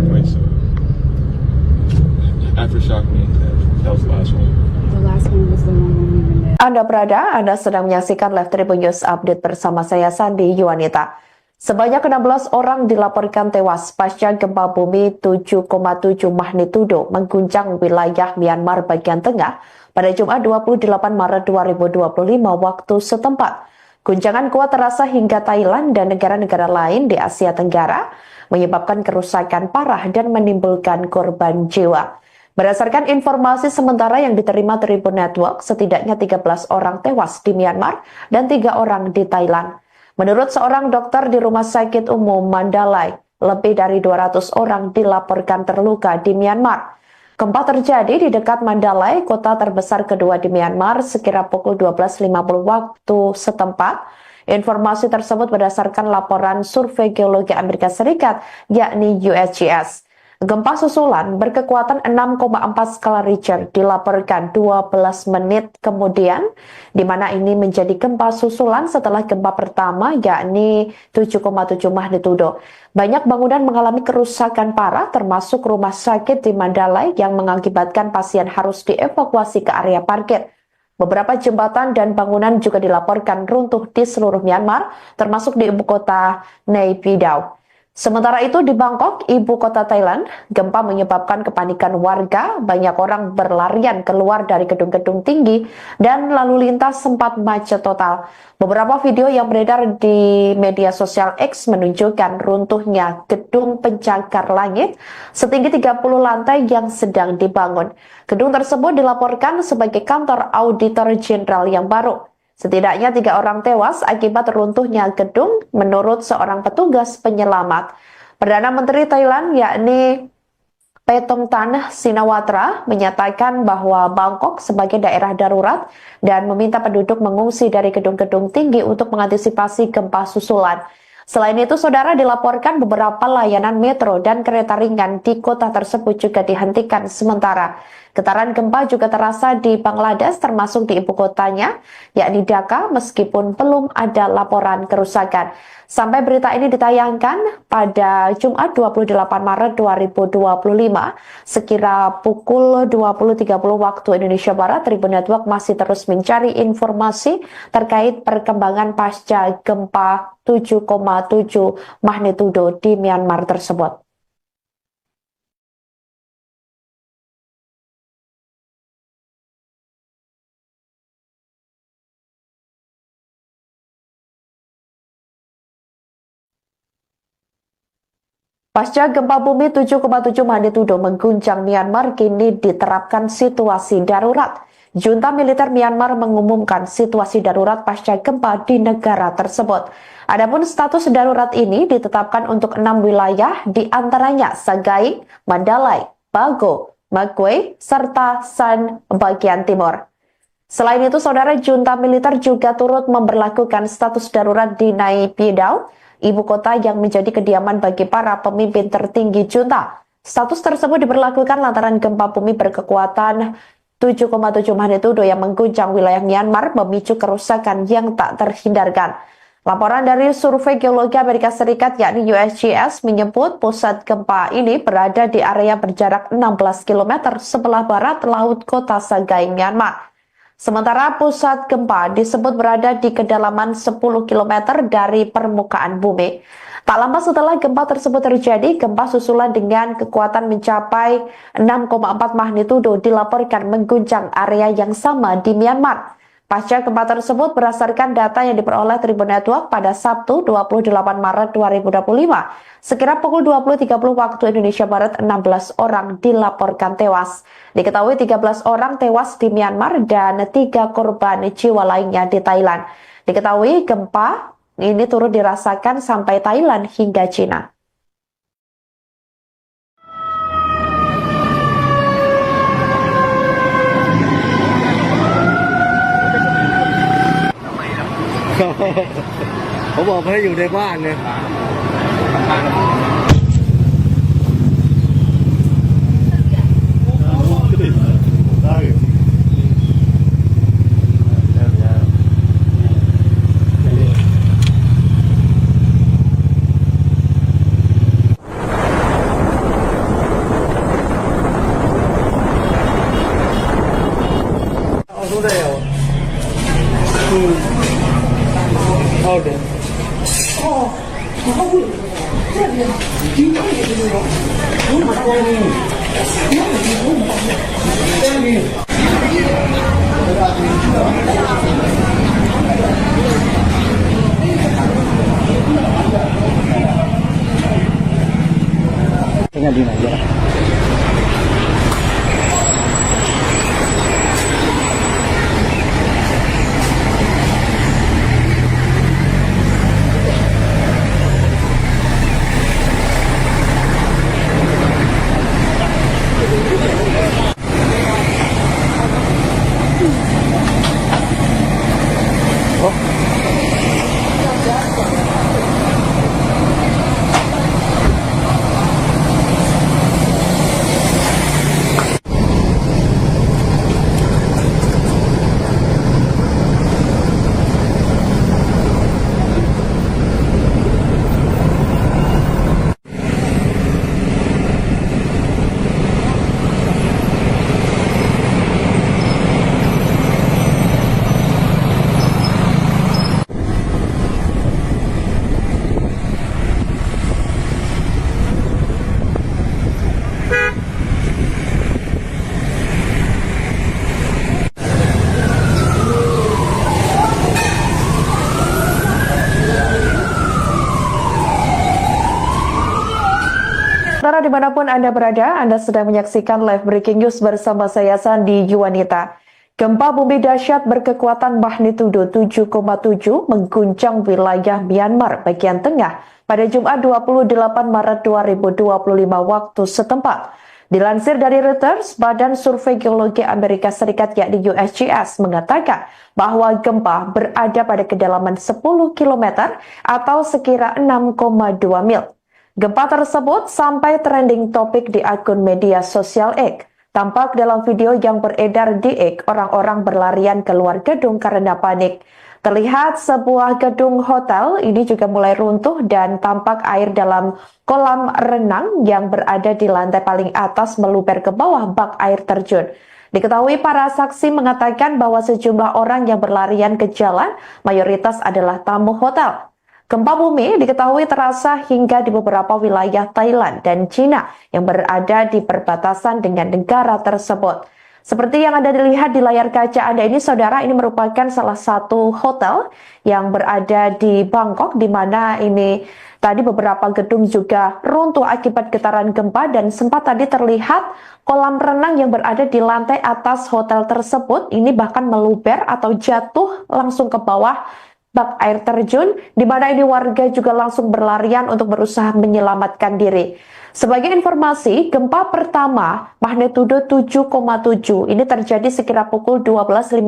Wait, so aftershock me. That was the last one. The last one was the one when we were there. Anda sedang menyaksikan Live Tribun News Update bersama saya Sandi Yuwanita. Sebanyak 16 orang dilaporkan tewas pasca gempa bumi 7,7 magnitudo mengguncang wilayah Myanmar bagian tengah pada Jumat 28 Maret 2025 waktu setempat. Guncangan kuat terasa hingga Thailand dan negara-negara lain di Asia Tenggara, menyebabkan kerusakan parah dan menimbulkan korban jiwa. Berdasarkan informasi sementara yang diterima Tribun Network, setidaknya 13 orang tewas di Myanmar dan 3 orang di Thailand. Menurut seorang dokter di Rumah Sakit Umum Mandalay, lebih dari 200 orang dilaporkan terluka di Myanmar. Gempa terjadi di dekat Mandalay, kota terbesar kedua di Myanmar, sekira pukul 12.50 waktu setempat. Informasi tersebut berdasarkan laporan Survei Geologi Amerika Serikat, yakni USGS. Gempa susulan berkekuatan 6,4 skala Richter dilaporkan 12 menit kemudian, di mana ini menjadi gempa susulan setelah gempa pertama, yakni 7,7 magnitudo. Banyak bangunan mengalami kerusakan parah, termasuk rumah sakit di Mandalay yang mengakibatkan pasien harus dievakuasi ke area parkir. Beberapa jembatan dan bangunan juga dilaporkan runtuh di seluruh Myanmar, termasuk di ibu kota Nay Pyi Taw. Sementara itu di Bangkok, ibu kota Thailand, gempa menyebabkan kepanikan warga, banyak orang berlarian keluar dari gedung-gedung tinggi, dan lalu lintas sempat macet total. Beberapa video yang beredar di media sosial X menunjukkan runtuhnya gedung pencakar langit setinggi 30 lantai yang sedang dibangun. Gedung tersebut dilaporkan sebagai kantor auditor jenderal yang baru. Setidaknya 3 orang tewas akibat runtuhnya gedung menurut seorang petugas penyelamat. Perdana Menteri Thailand yakni Paetongtarn Shinawatra menyatakan bahwa Bangkok sebagai daerah darurat dan meminta penduduk mengungsi dari gedung-gedung tinggi untuk mengantisipasi gempa susulan. Selain itu, saudara, dilaporkan beberapa layanan metro dan kereta ringan di kota tersebut juga dihentikan sementara. Getaran gempa juga terasa di Bangladesh, termasuk di ibu kotanya, yakni Dhaka, meskipun belum ada laporan kerusakan. Sampai berita ini ditayangkan pada Jumat 28 Maret 2025, sekira pukul 20.30 waktu Indonesia Barat, Tribun Network masih terus mencari informasi terkait perkembangan pasca gempa 7,7 magnitudo di Myanmar tersebut. Pasca gempa bumi 7,7 magnitudo mengguncang Myanmar, kini diterapkan situasi darurat. Junta militer Myanmar mengumumkan situasi darurat pasca gempa di negara tersebut. Adapun status darurat ini ditetapkan untuk 6 wilayah, di antaranya Sagaing, Mandalay, Bago, Magway, serta San bagian timur. Selain itu, saudara, junta militer juga turut memberlakukan status darurat di Nay Pyi Taw, ibu kota yang menjadi kediaman bagi para pemimpin tertinggi junta. Status tersebut diberlakukan lantaran gempa bumi berkekuatan 7,7 magnitudo yang mengguncang wilayah Myanmar memicu kerusakan yang tak terhindarkan. Laporan dari Survei Geologi Amerika Serikat yakni USGS menyebut pusat gempa ini berada di area berjarak 16 km sebelah barat laut kota Sagaing, Myanmar. Sementara pusat gempa disebut berada di kedalaman 10 km dari permukaan bumi. Tak lama setelah gempa tersebut terjadi, gempa susulan dengan kekuatan mencapai 6,4 magnitudo dilaporkan mengguncang area yang sama di Myanmar. Pasca gempa tersebut, berdasarkan data yang diperoleh Tribun Network pada Sabtu 28 Maret 2025, sekira pukul 20.30 waktu Indonesia Barat, 16 orang dilaporkan tewas. Diketahui 13 orang tewas di Myanmar dan 3 korban jiwa lainnya di Thailand. Diketahui gempa ini turut dirasakan sampai Thailand hingga Cina. เขาบอกให้อยู่ในบ้านเนี่ย Tinggal di mana? Saudara dimanapun Anda berada, Anda sedang menyaksikan live breaking news bersama saya Sandi Yuwanita. Gempa bumi dahsyat berkekuatan magnitudo 7,7 mengguncang wilayah Myanmar bagian tengah pada Jumat 28 Maret 2025 waktu setempat. Dilansir dari Reuters, Badan Survei Geologi Amerika Serikat yakni USGS mengatakan bahwa gempa berada pada kedalaman 10 km atau sekira 6,2 mil. Gempa tersebut sampai trending topik di akun media sosial X. Tampak dalam video yang beredar di X, orang-orang berlarian keluar gedung karena panik. Terlihat sebuah gedung hotel ini juga mulai runtuh dan tampak air dalam kolam renang yang berada di lantai paling atas meluber ke bawah bak air terjun. Diketahui para saksi mengatakan bahwa sejumlah orang yang berlarian ke jalan mayoritas adalah tamu hotel. Gempa bumi diketahui terasa hingga di beberapa wilayah Thailand dan Cina yang berada di perbatasan dengan negara tersebut. Seperti yang Anda dilihat di layar kaca Anda ini, saudara, ini merupakan salah satu hotel yang berada di Bangkok, di mana ini tadi beberapa gedung juga runtuh akibat getaran gempa dan sempat tadi terlihat kolam renang yang berada di lantai atas hotel tersebut ini bahkan meluber atau jatuh langsung ke bawah bak air terjun, di mana ini warga juga langsung berlarian untuk berusaha menyelamatkan diri. Sebagai informasi, gempa pertama magnitudo 7,7 ini terjadi sekira pukul 12.50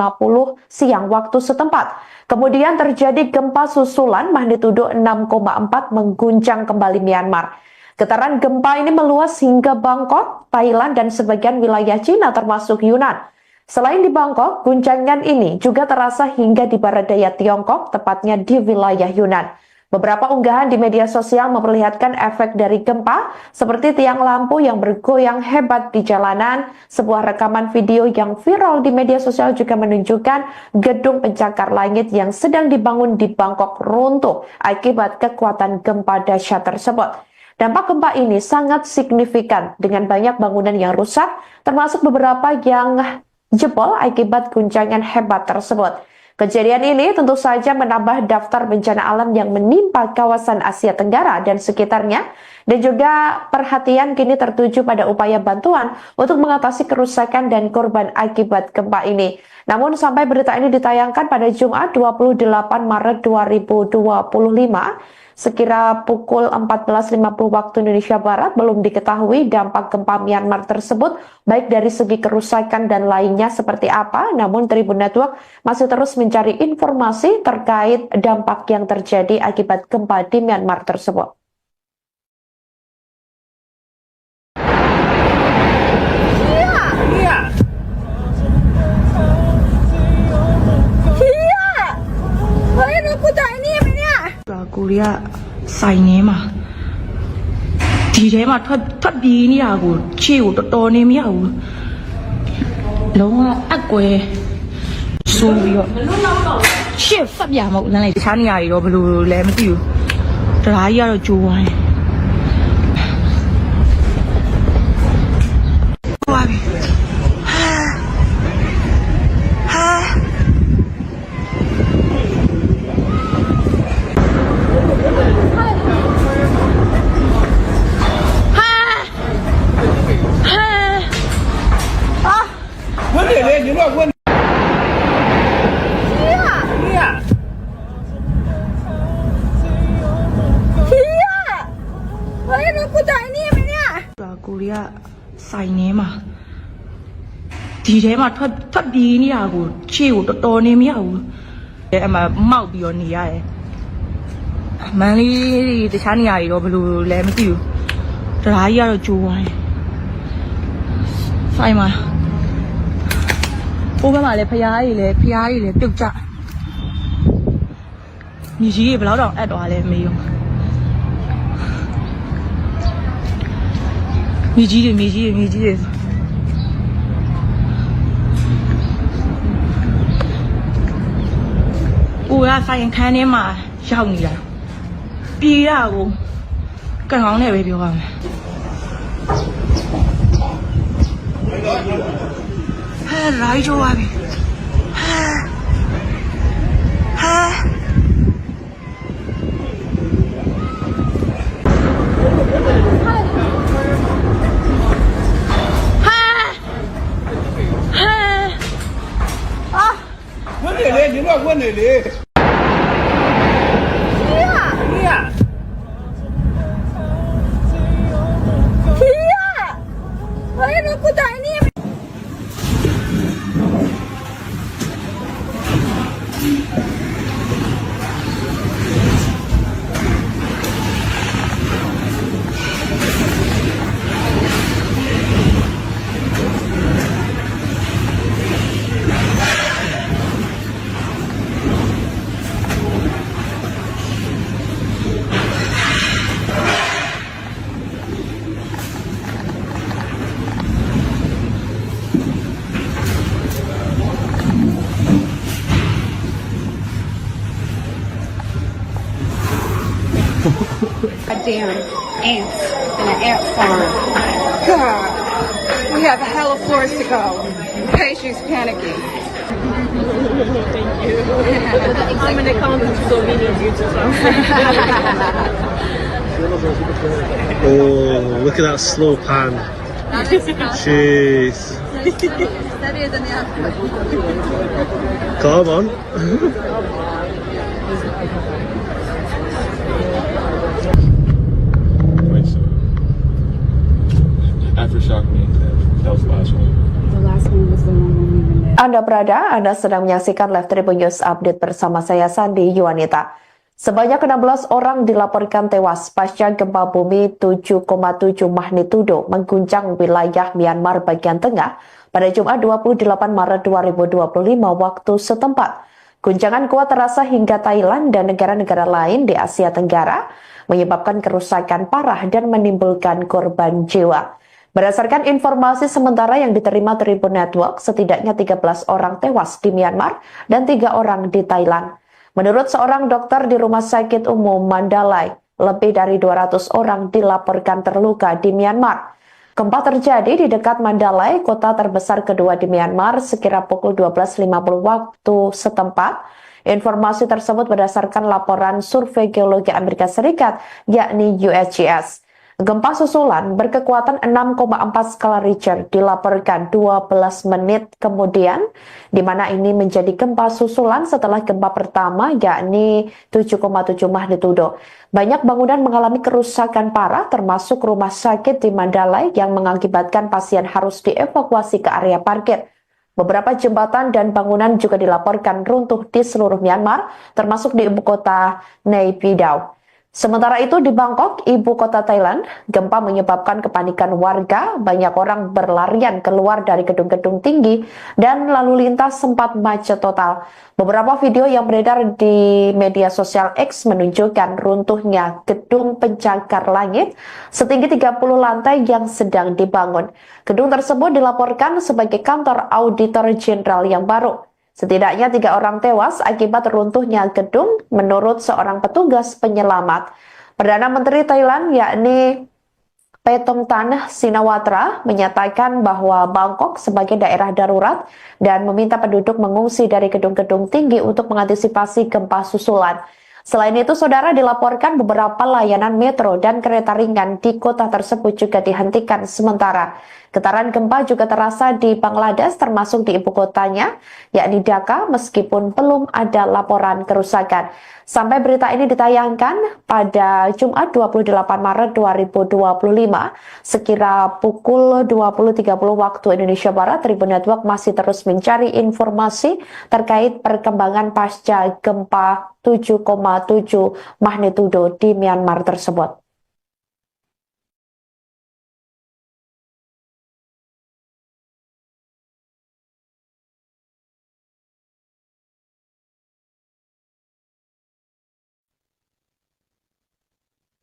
siang waktu setempat. Kemudian terjadi gempa susulan magnitudo 6,4 mengguncang kembali Myanmar. Getaran gempa ini meluas hingga Bangkok, Thailand, dan sebagian wilayah Cina termasuk Yunan. Selain di Bangkok, guncangan ini juga terasa hingga di barat daya Tiongkok, tepatnya di wilayah Yunan. Beberapa unggahan di media sosial memperlihatkan efek dari gempa, seperti tiang lampu yang bergoyang hebat di jalanan. Sebuah rekaman video yang viral di media sosial juga menunjukkan gedung pencakar langit yang sedang dibangun di Bangkok runtuh akibat kekuatan gempa dahsyat tersebut. Dampak gempa ini sangat signifikan dengan banyak bangunan yang rusak, termasuk beberapa yang jebol akibat guncangan hebat tersebut. Kejadian ini tentu saja menambah daftar bencana alam yang menimpa kawasan Asia Tenggara dan sekitarnya, dan juga perhatian kini tertuju pada upaya bantuan untuk mengatasi kerusakan dan korban akibat gempa ini. Namun sampai berita ini ditayangkan pada Jumat 28 Maret 2025, Sekira pukul 14.50 waktu Indonesia Barat, belum diketahui dampak gempa Myanmar tersebut, baik dari segi kerusakan dan lainnya seperti apa, namun Tribun Network masih terus mencari informasi terkait dampak yang terjadi akibat gempa di Myanmar tersebut. Cô đi xài né mà thì thế mà thoát đi như nào của chịu to nên mới nào lâu ác quê xuống rồi chịu sắp giả một lần này sáng ngày rồi bây giờ làm cái gì trái ra rồi chùa này vấn đề lên những vấn đề cô đi xài né mà thì thế mà thoát đi như nào của chịu to nên mới nào em mà mau bị ở nhà ấy mà đi từ sáng ngày rồi bây giờ làm cái gì trái ra rồi chùa này phải mà cô cái mà lấy phơi tự chặt như gì vậy đó ăn đồ lấy mấy như gì cô ra phải khai nên mà sao nhỉ bi ra cô cái ngón này bị biểu à lại cho à vấn đề lên những vấn đề lên Goddamn ants in an ant farm. God, we have a hell of floors to go. Patient's panicking. Thank you. I'm an accountant, so we need you to come. Oh, look at that slow pan. Jeez. Come on. Wait, so aftershock means that was the last one. The last one was the one when we were there. Anda sedang menyaksikan Live Tribun News Update bersama saya Sandi Yuwanita. Sebanyak 16 orang dilaporkan tewas pasca gempa bumi 7,7 magnitudo mengguncang wilayah Myanmar bagian tengah pada Jumat 28 Maret 2025 waktu setempat. Guncangan kuat terasa hingga Thailand dan negara-negara lain di Asia Tenggara, menyebabkan kerusakan parah dan menimbulkan korban jiwa. Berdasarkan informasi sementara yang diterima Tribun Network, setidaknya 13 orang tewas di Myanmar dan 3 orang di Thailand. Menurut seorang dokter di Rumah Sakit Umum Mandalay, lebih dari 200 orang dilaporkan terluka di Myanmar. Gempa terjadi di dekat Mandalay, kota terbesar kedua di Myanmar, sekira pukul 12.50 waktu setempat. Informasi tersebut berdasarkan laporan Survei Geologi Amerika Serikat, yakni USGS. Gempa susulan berkekuatan 6,4 skala Richter dilaporkan 12 menit kemudian, di mana ini menjadi gempa susulan setelah gempa pertama yakni 7,7 magnitudo. Banyak bangunan mengalami kerusakan parah termasuk rumah sakit di Mandalay yang mengakibatkan pasien harus dievakuasi ke area parkir. Beberapa jembatan dan bangunan juga dilaporkan runtuh di seluruh Myanmar, termasuk di ibu kota Nay Pyi Taw. Sementara itu di Bangkok, ibu kota Thailand, gempa menyebabkan kepanikan warga, banyak orang berlarian keluar dari gedung-gedung tinggi, dan lalu lintas sempat macet total. Beberapa video yang beredar di media sosial X menunjukkan runtuhnya gedung pencakar langit setinggi 30 lantai yang sedang dibangun. Gedung tersebut dilaporkan sebagai kantor auditor jenderal yang baru. Setidaknya 3 orang tewas akibat runtuhnya gedung menurut seorang petugas penyelamat. Perdana Menteri Thailand yakni Paetongtarn Shinawatra menyatakan bahwa Bangkok sebagai daerah darurat dan meminta penduduk mengungsi dari gedung-gedung tinggi untuk mengantisipasi gempa susulan. Selain itu, saudara, dilaporkan beberapa layanan metro dan kereta ringan di kota tersebut juga dihentikan sementara. Getaran gempa juga terasa di Bangladesh termasuk di ibu kotanya, yakni Dhaka, meskipun belum ada laporan kerusakan. Sampai berita ini ditayangkan pada Jumat 28 Maret 2025, sekira pukul 20.30 waktu Indonesia Barat, Tribun Network masih terus mencari informasi terkait perkembangan pasca gempa 7,7 magnitudo di Myanmar tersebut.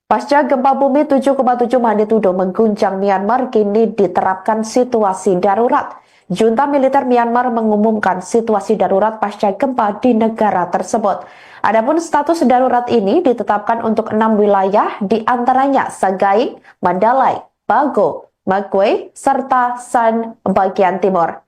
Pasca gempa bumi 7,7 magnitudo mengguncang Myanmar, kini diterapkan situasi darurat. Junta militer Myanmar mengumumkan situasi darurat pasca gempa di negara tersebut. Adapun status darurat ini ditetapkan untuk 6 wilayah, di antaranya Sagaing, Mandalay, Bago, Magway, serta San bagian timur.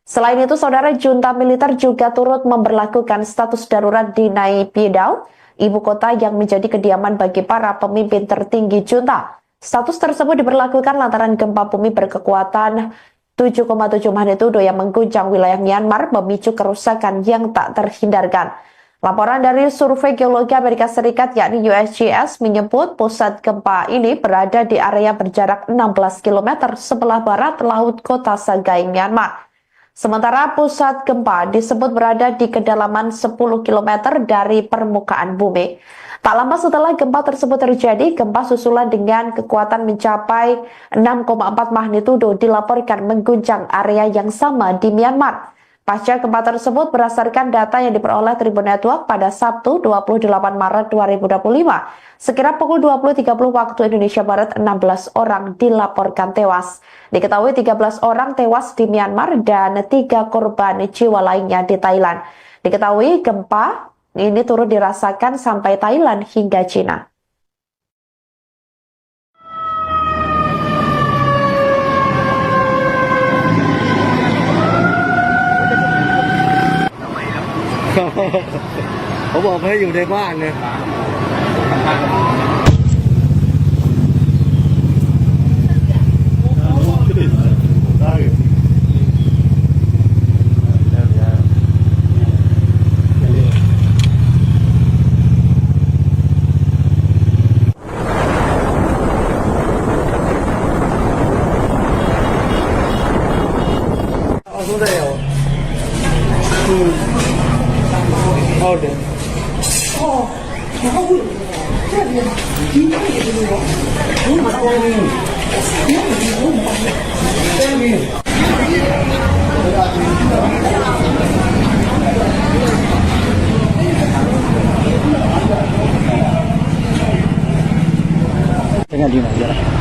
Selain itu, saudara, junta militer juga turut memberlakukan status darurat di Nay Pyi Taw, ibu kota yang menjadi kediaman bagi para pemimpin tertinggi junta. Status tersebut diberlakukan lantaran gempa bumi berkekuatan 7,7 magnitudo yang mengguncang wilayah Myanmar memicu kerusakan yang tak terhindarkan. Laporan dari Survei Geologi Amerika Serikat yakni USGS menyebut pusat gempa ini berada di area berjarak 16 km sebelah barat laut kota Sagaing, Myanmar. Sementara pusat gempa disebut berada di kedalaman 10 km dari permukaan bumi. Tak lama setelah gempa tersebut terjadi, gempa susulan dengan kekuatan mencapai 6,4 magnitudo dilaporkan mengguncang area yang sama di Myanmar. Pasca gempa tersebut berdasarkan data yang diperoleh Tribun Network pada Sabtu 28 Maret 2025. Sekira pukul 20.30 waktu Indonesia Barat, 16 orang dilaporkan tewas. Diketahui 13 orang tewas di Myanmar dan 3 korban jiwa lainnya di Thailand. Diketahui gempa ini turut dirasakan sampai Thailand hingga Cina.เขาบอกให้อยู่ในบ้านเนี่ย Tinggal di mana?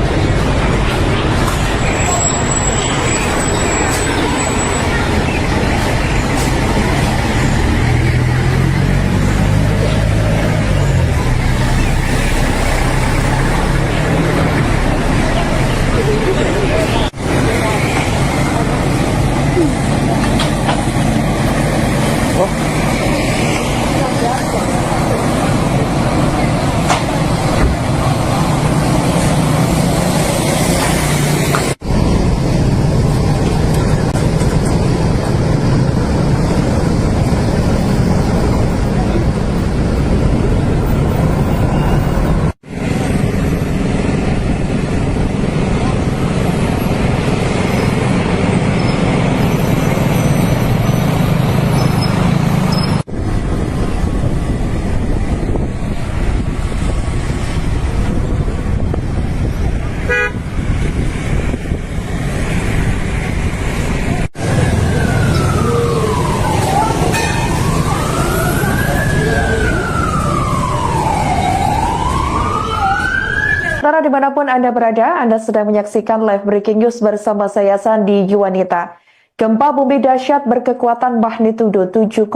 Saudara dimanapun Anda berada, Anda sedang menyaksikan live breaking news bersama saya Sandi Yuwanita. Gempa bumi dahsyat berkekuatan magnitudo 7,7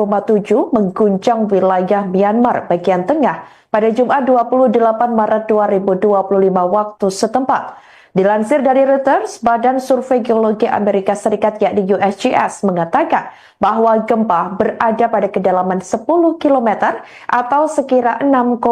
mengguncang wilayah Myanmar bagian tengah pada Jumat 28 Maret 2025 waktu setempat. Dilansir dari Reuters, Badan Survei Geologi Amerika Serikat yakni USGS mengatakan bahwa gempa berada pada kedalaman 10 km atau sekira 6,2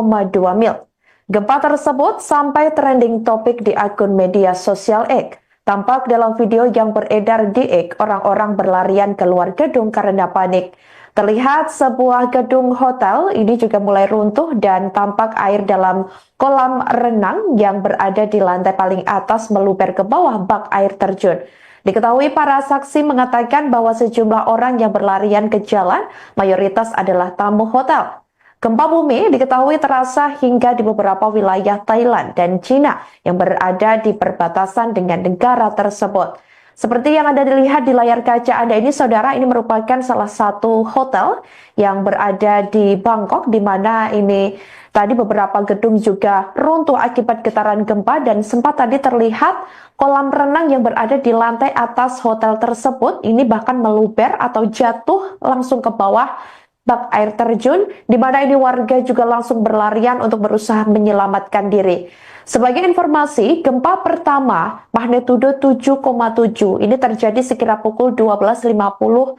mil. Gempa tersebut sampai trending topik di akun media sosial X. Tampak dalam video yang beredar di X, orang-orang berlarian keluar gedung karena panik. Terlihat sebuah gedung hotel ini juga mulai runtuh dan tampak air dalam kolam renang yang berada di lantai paling atas meluber ke bawah bak air terjun. Diketahui para saksi mengatakan bahwa sejumlah orang yang berlarian ke jalan mayoritas adalah tamu hotel. Gempa bumi diketahui terasa hingga di beberapa wilayah Thailand dan Cina yang berada di perbatasan dengan negara tersebut. Seperti yang Anda dilihat di layar kaca Anda ini, saudara, ini merupakan salah satu hotel yang berada di Bangkok, di mana ini tadi beberapa gedung juga runtuh akibat getaran gempa dan sempat tadi terlihat kolam renang yang berada di lantai atas hotel tersebut ini bahkan meluber atau jatuh langsung ke bawah bak air terjun, di mana ini warga juga langsung berlarian untuk berusaha menyelamatkan diri. Sebagai informasi, gempa pertama magnitudo 7,7 ini terjadi sekira pukul 12.50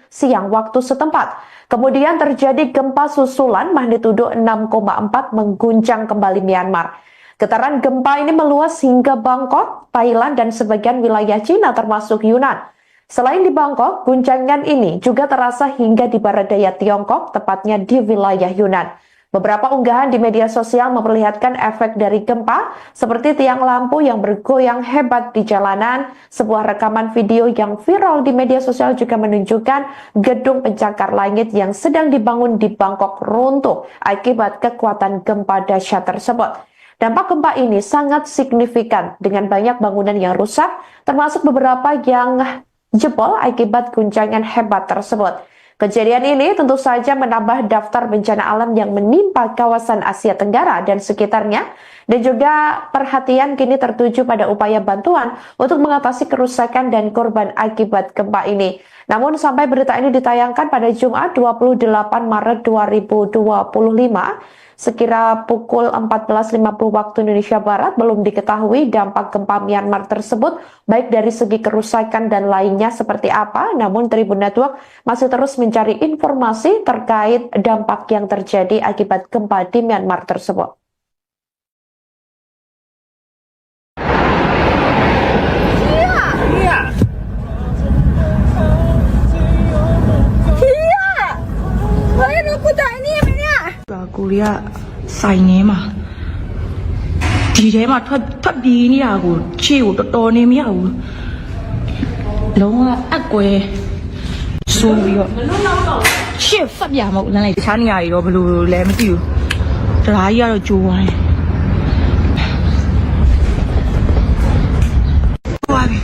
siang waktu setempat. Kemudian terjadi gempa susulan magnitudo 6,4 mengguncang kembali Myanmar. Getaran gempa ini meluas hingga Bangkok, Thailand, dan sebagian wilayah Cina termasuk Yunan. Selain di Bangkok, guncangan ini juga terasa hingga di barat daya Tiongkok, tepatnya di wilayah Yunan. Beberapa unggahan di media sosial memperlihatkan efek dari gempa, seperti tiang lampu yang bergoyang hebat di jalanan. Sebuah rekaman video yang viral di media sosial juga menunjukkan gedung pencakar langit yang sedang dibangun di Bangkok runtuh akibat kekuatan gempa dahsyat tersebut. Dampak gempa ini sangat signifikan dengan banyak bangunan yang rusak, termasuk beberapa yang jebol akibat guncangan hebat tersebut. Kejadian ini tentu saja menambah daftar bencana alam yang menimpa kawasan Asia Tenggara dan sekitarnya, dan juga perhatian kini tertuju pada upaya bantuan untuk mengatasi kerusakan dan korban akibat gempa ini. Namun sampai berita ini ditayangkan pada Jumat 28 Maret 2025, sekira pukul 14.50 waktu Indonesia Barat, belum diketahui dampak gempa Myanmar tersebut, baik dari segi kerusakan dan lainnya seperti apa. Namun Tribun Network masih terus mencari informasi terkait dampak yang terjadi akibat gempa di Myanmar tersebut. Kuliah ဆိုင်နေမှာဒီထဲမှာထွက်ပြေးနေတာကိုခြေကိုတော်နေမရဘူးလုံးဝအကွဲဆိုးပြီးတော့ရှစ်ဖတ်ပြမဟုတ်လမ်းလိုက်တခြားနေရာတွေတော့ဘယ်လိုလဲမသိဘူးတရားကြီးကတော့ကြိုးဝိုင်းဝါပြီ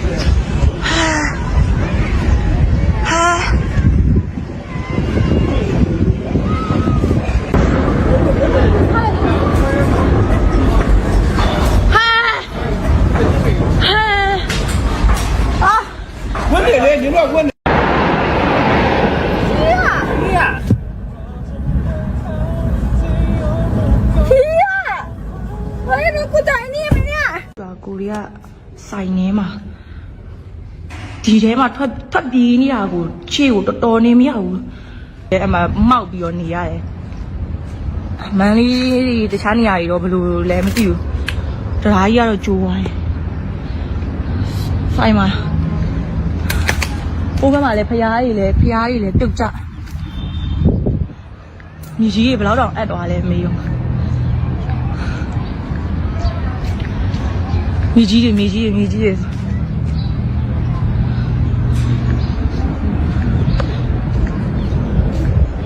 你乱问的。ကိုရီးယားဆိုင်နေမှာဒီထဲမှာထွက်ပြေးနေတာကိုခြေကိုတော်နေမရဘူးအဲ့မှာမောက်ပြီးတော့နေရတယ်မန်လေးတခြားနေရာတွေတော့ဘယ်လိုလဲမသိဘူးတရားကြီးကတော့ကြိုးဝိုင်းဆိုင်မှာဟိုဘက်မှာလည်းဖျားတွေလည်းပြုတ်ကျမြေကြီးတွေဘယ်တော့အပ်သွားလဲမေးရောမြေကြီးတွေဟ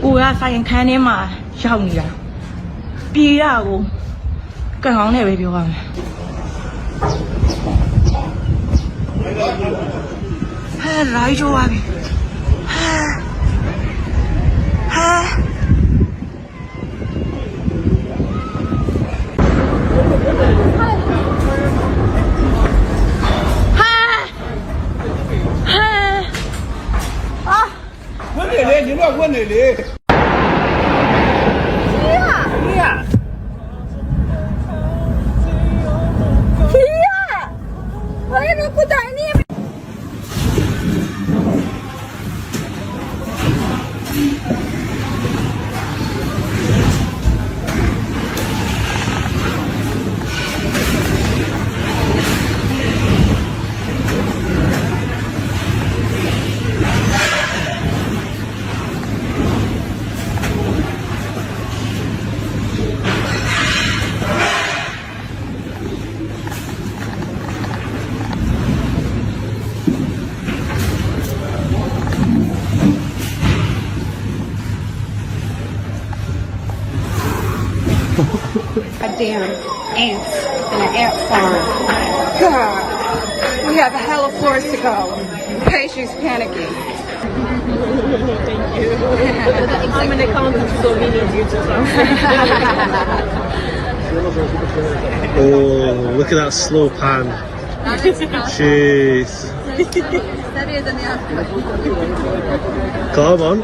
ိုကဆိုင်ခန်းထဲမှာရောက်နေတာပြေးရကိုကံကောင်းနဲ့ပဲပြောရမယ်来着啊！ တယ်လေ Goddamn ants in an ant farm. God, we have a hell of floors to go. Patient's panicking. Thank you. I'm an accountant, so we need you to come. Oh, look at that slow pan. Jeez. Come on.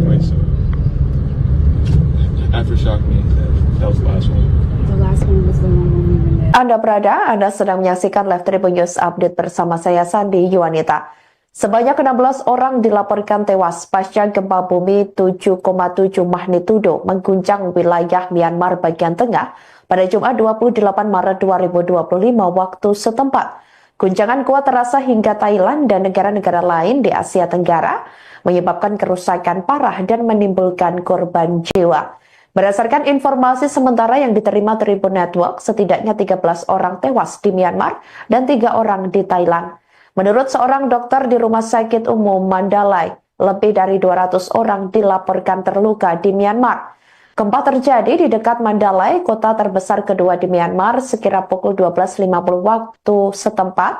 Wait, so Aftershock means that was the last one. The last one was the one when we were there. Anda sedang menyaksikan Live Tribun News Update bersama saya Sandi Yuwanita. Sebanyak 16 orang dilaporkan tewas pasca gempa bumi 7,7 magnitudo mengguncang wilayah Myanmar bagian tengah pada Jumat 28 Maret 2025 waktu setempat. Guncangan kuat terasa hingga Thailand dan negara-negara lain di Asia Tenggara, menyebabkan kerusakan parah dan menimbulkan korban jiwa. Berdasarkan informasi sementara yang diterima Tribun Network, setidaknya 13 orang tewas di Myanmar dan 3 orang di Thailand. Menurut seorang dokter di Rumah Sakit Umum Mandalay, lebih dari 200 orang dilaporkan terluka di Myanmar. Gempa terjadi di dekat Mandalay, kota terbesar kedua di Myanmar, sekira pukul 12.50 waktu setempat.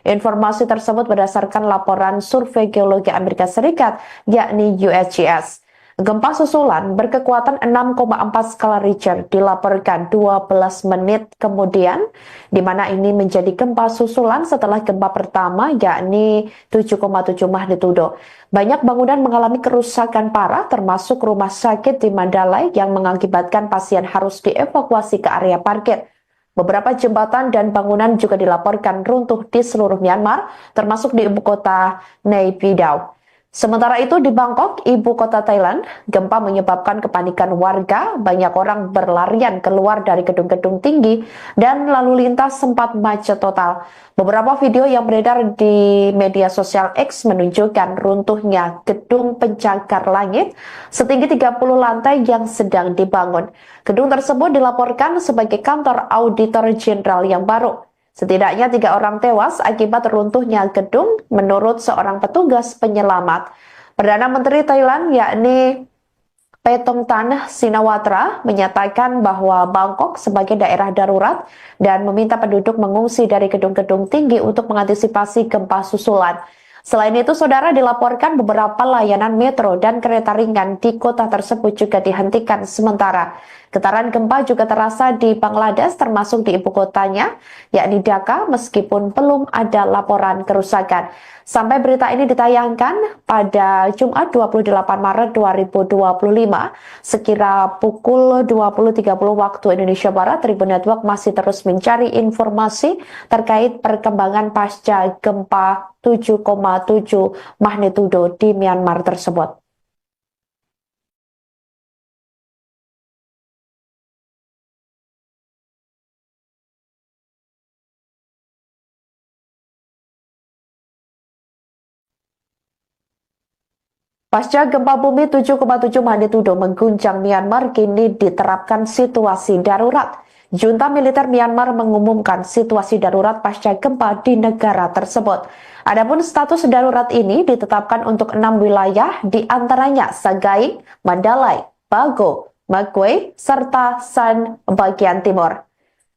Informasi tersebut berdasarkan laporan Survei Geologi Amerika Serikat, yakni USGS. Gempa susulan berkekuatan 6,4 skala Richter dilaporkan 12 menit kemudian, di mana ini menjadi gempa susulan setelah gempa pertama, yakni 7,7 magnitudo. Banyak bangunan mengalami kerusakan parah, termasuk rumah sakit di Mandalay yang mengakibatkan pasien harus dievakuasi ke area parkir. Beberapa jembatan dan bangunan juga dilaporkan runtuh di seluruh Myanmar, termasuk di ibu kota Naypyidaw. Sementara itu di Bangkok, ibu kota Thailand, gempa menyebabkan kepanikan warga, banyak orang berlarian keluar dari gedung-gedung tinggi, dan lalu lintas sempat macet total. Beberapa video yang beredar di media sosial X menunjukkan runtuhnya gedung pencakar langit setinggi 30 lantai yang sedang dibangun. Gedung tersebut dilaporkan sebagai kantor auditor jenderal yang baru. Setidaknya 3 orang tewas akibat runtuhnya gedung menurut seorang petugas penyelamat. Perdana Menteri Thailand yakni Paetongtarn Shinawatra menyatakan bahwa Bangkok sebagai daerah darurat dan meminta penduduk mengungsi dari gedung-gedung tinggi untuk mengantisipasi gempa susulan. Selain itu, saudara, dilaporkan beberapa layanan metro dan kereta ringan di kota tersebut juga dihentikan sementara. Getaran gempa juga terasa di Bangladesh, termasuk di ibu kotanya, yakni Dhaka, meskipun belum ada laporan kerusakan. Sampai berita ini ditayangkan pada Jumat 28 Maret 2025, sekira pukul 20.30 waktu Indonesia Barat, Tribun Network masih terus mencari informasi terkait perkembangan pasca gempa 7,7 magnitudo di Myanmar tersebut. Pasca gempa bumi 7,7 magnitudo mengguncang Myanmar, kini diterapkan situasi darurat. Junta militer Myanmar mengumumkan situasi darurat pasca gempa di negara tersebut. Adapun status darurat ini ditetapkan untuk 6 wilayah, di antaranya Sagaing, Mandalay, Bago, Magway, serta San bagian timur.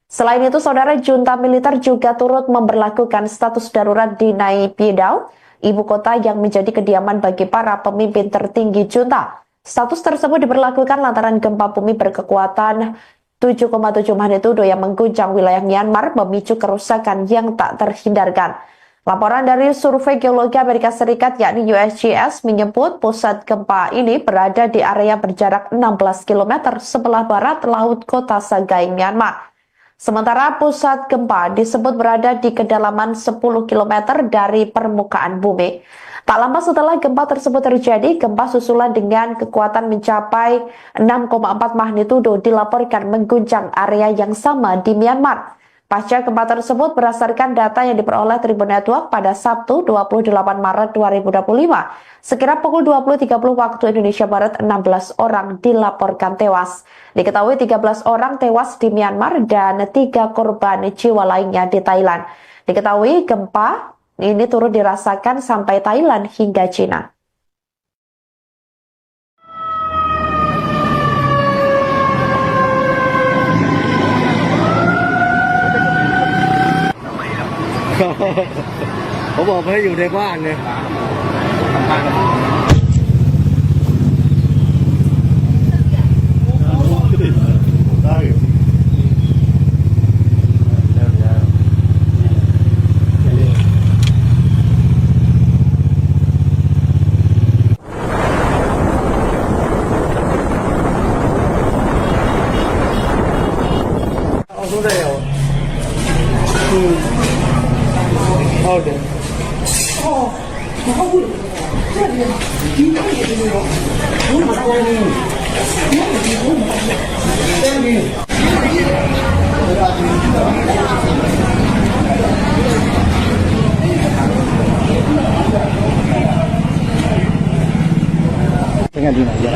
Selain itu, saudara, junta militer juga turut memberlakukan status darurat di Naypyidaw, ibu kota yang menjadi kediaman bagi para pemimpin tertinggi junta. Status tersebut diberlakukan lantaran gempa bumi berkekuatan 7,7 magnitudo yang mengguncang wilayah Myanmar memicu kerusakan yang tak terhindarkan. Laporan dari Survei Geologi Amerika Serikat yakni USGS menyebut pusat gempa ini berada di area berjarak 16 km sebelah barat laut kota Sagaing, Myanmar. Sementara pusat gempa disebut berada di kedalaman 10 km dari permukaan bumi. Tak lama setelah gempa tersebut terjadi, gempa susulan dengan kekuatan mencapai 6,4 magnitudo dilaporkan mengguncang area yang sama di Myanmar. Pasca gempa tersebut berdasarkan data yang diperoleh Tribun Network pada Sabtu 28 Maret 2025, sekira pukul 20.30 waktu Indonesia Barat 16 orang dilaporkan tewas. Diketahui 13 orang tewas di Myanmar dan 3 korban jiwa lainnya di Thailand. Diketahui gempa ini turut dirasakan sampai Thailand hingga Cina.เขาบอกให้อยู่ในบ้านเนี่ย Tinggal di aja.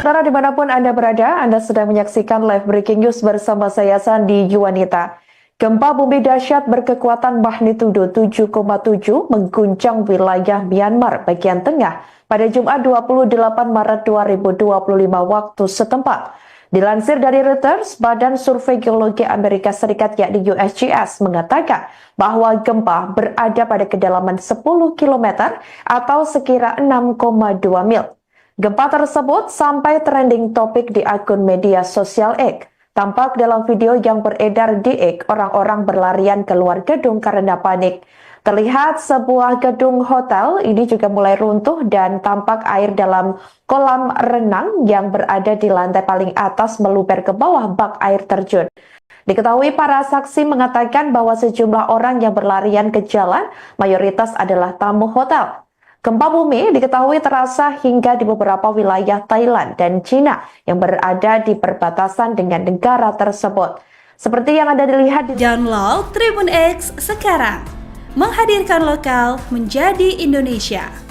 Saudara dimanapun Anda berada, Anda sedang menyaksikan live breaking news bersama saya Sandi Yuwanita. Gempa bumi dahsyat berkekuatan magnitudo 7,7 mengguncang wilayah Myanmar bagian tengah pada Jumat 28 Maret 2025 waktu setempat. Dilansir dari Reuters, Badan Survei Geologi Amerika Serikat yakni USGS mengatakan bahwa gempa berada pada kedalaman 10 km atau sekira 6,2 mil. Gempa tersebut sampai trending topik di akun media sosial X. Tampak dalam video yang beredar di X, orang-orang berlarian keluar gedung karena panik. Terlihat sebuah gedung hotel ini juga mulai runtuh dan tampak air dalam kolam renang yang berada di lantai paling atas meluber ke bawah bak air terjun. Diketahui para saksi mengatakan bahwa sejumlah orang yang berlarian ke jalan mayoritas adalah tamu hotel. Gempa bumi diketahui terasa hingga di beberapa wilayah Thailand dan Cina yang berada di perbatasan dengan negara tersebut. Seperti yang Anda dilihat di Download Tribun X sekarang, menghadirkan lokal menjadi Indonesia.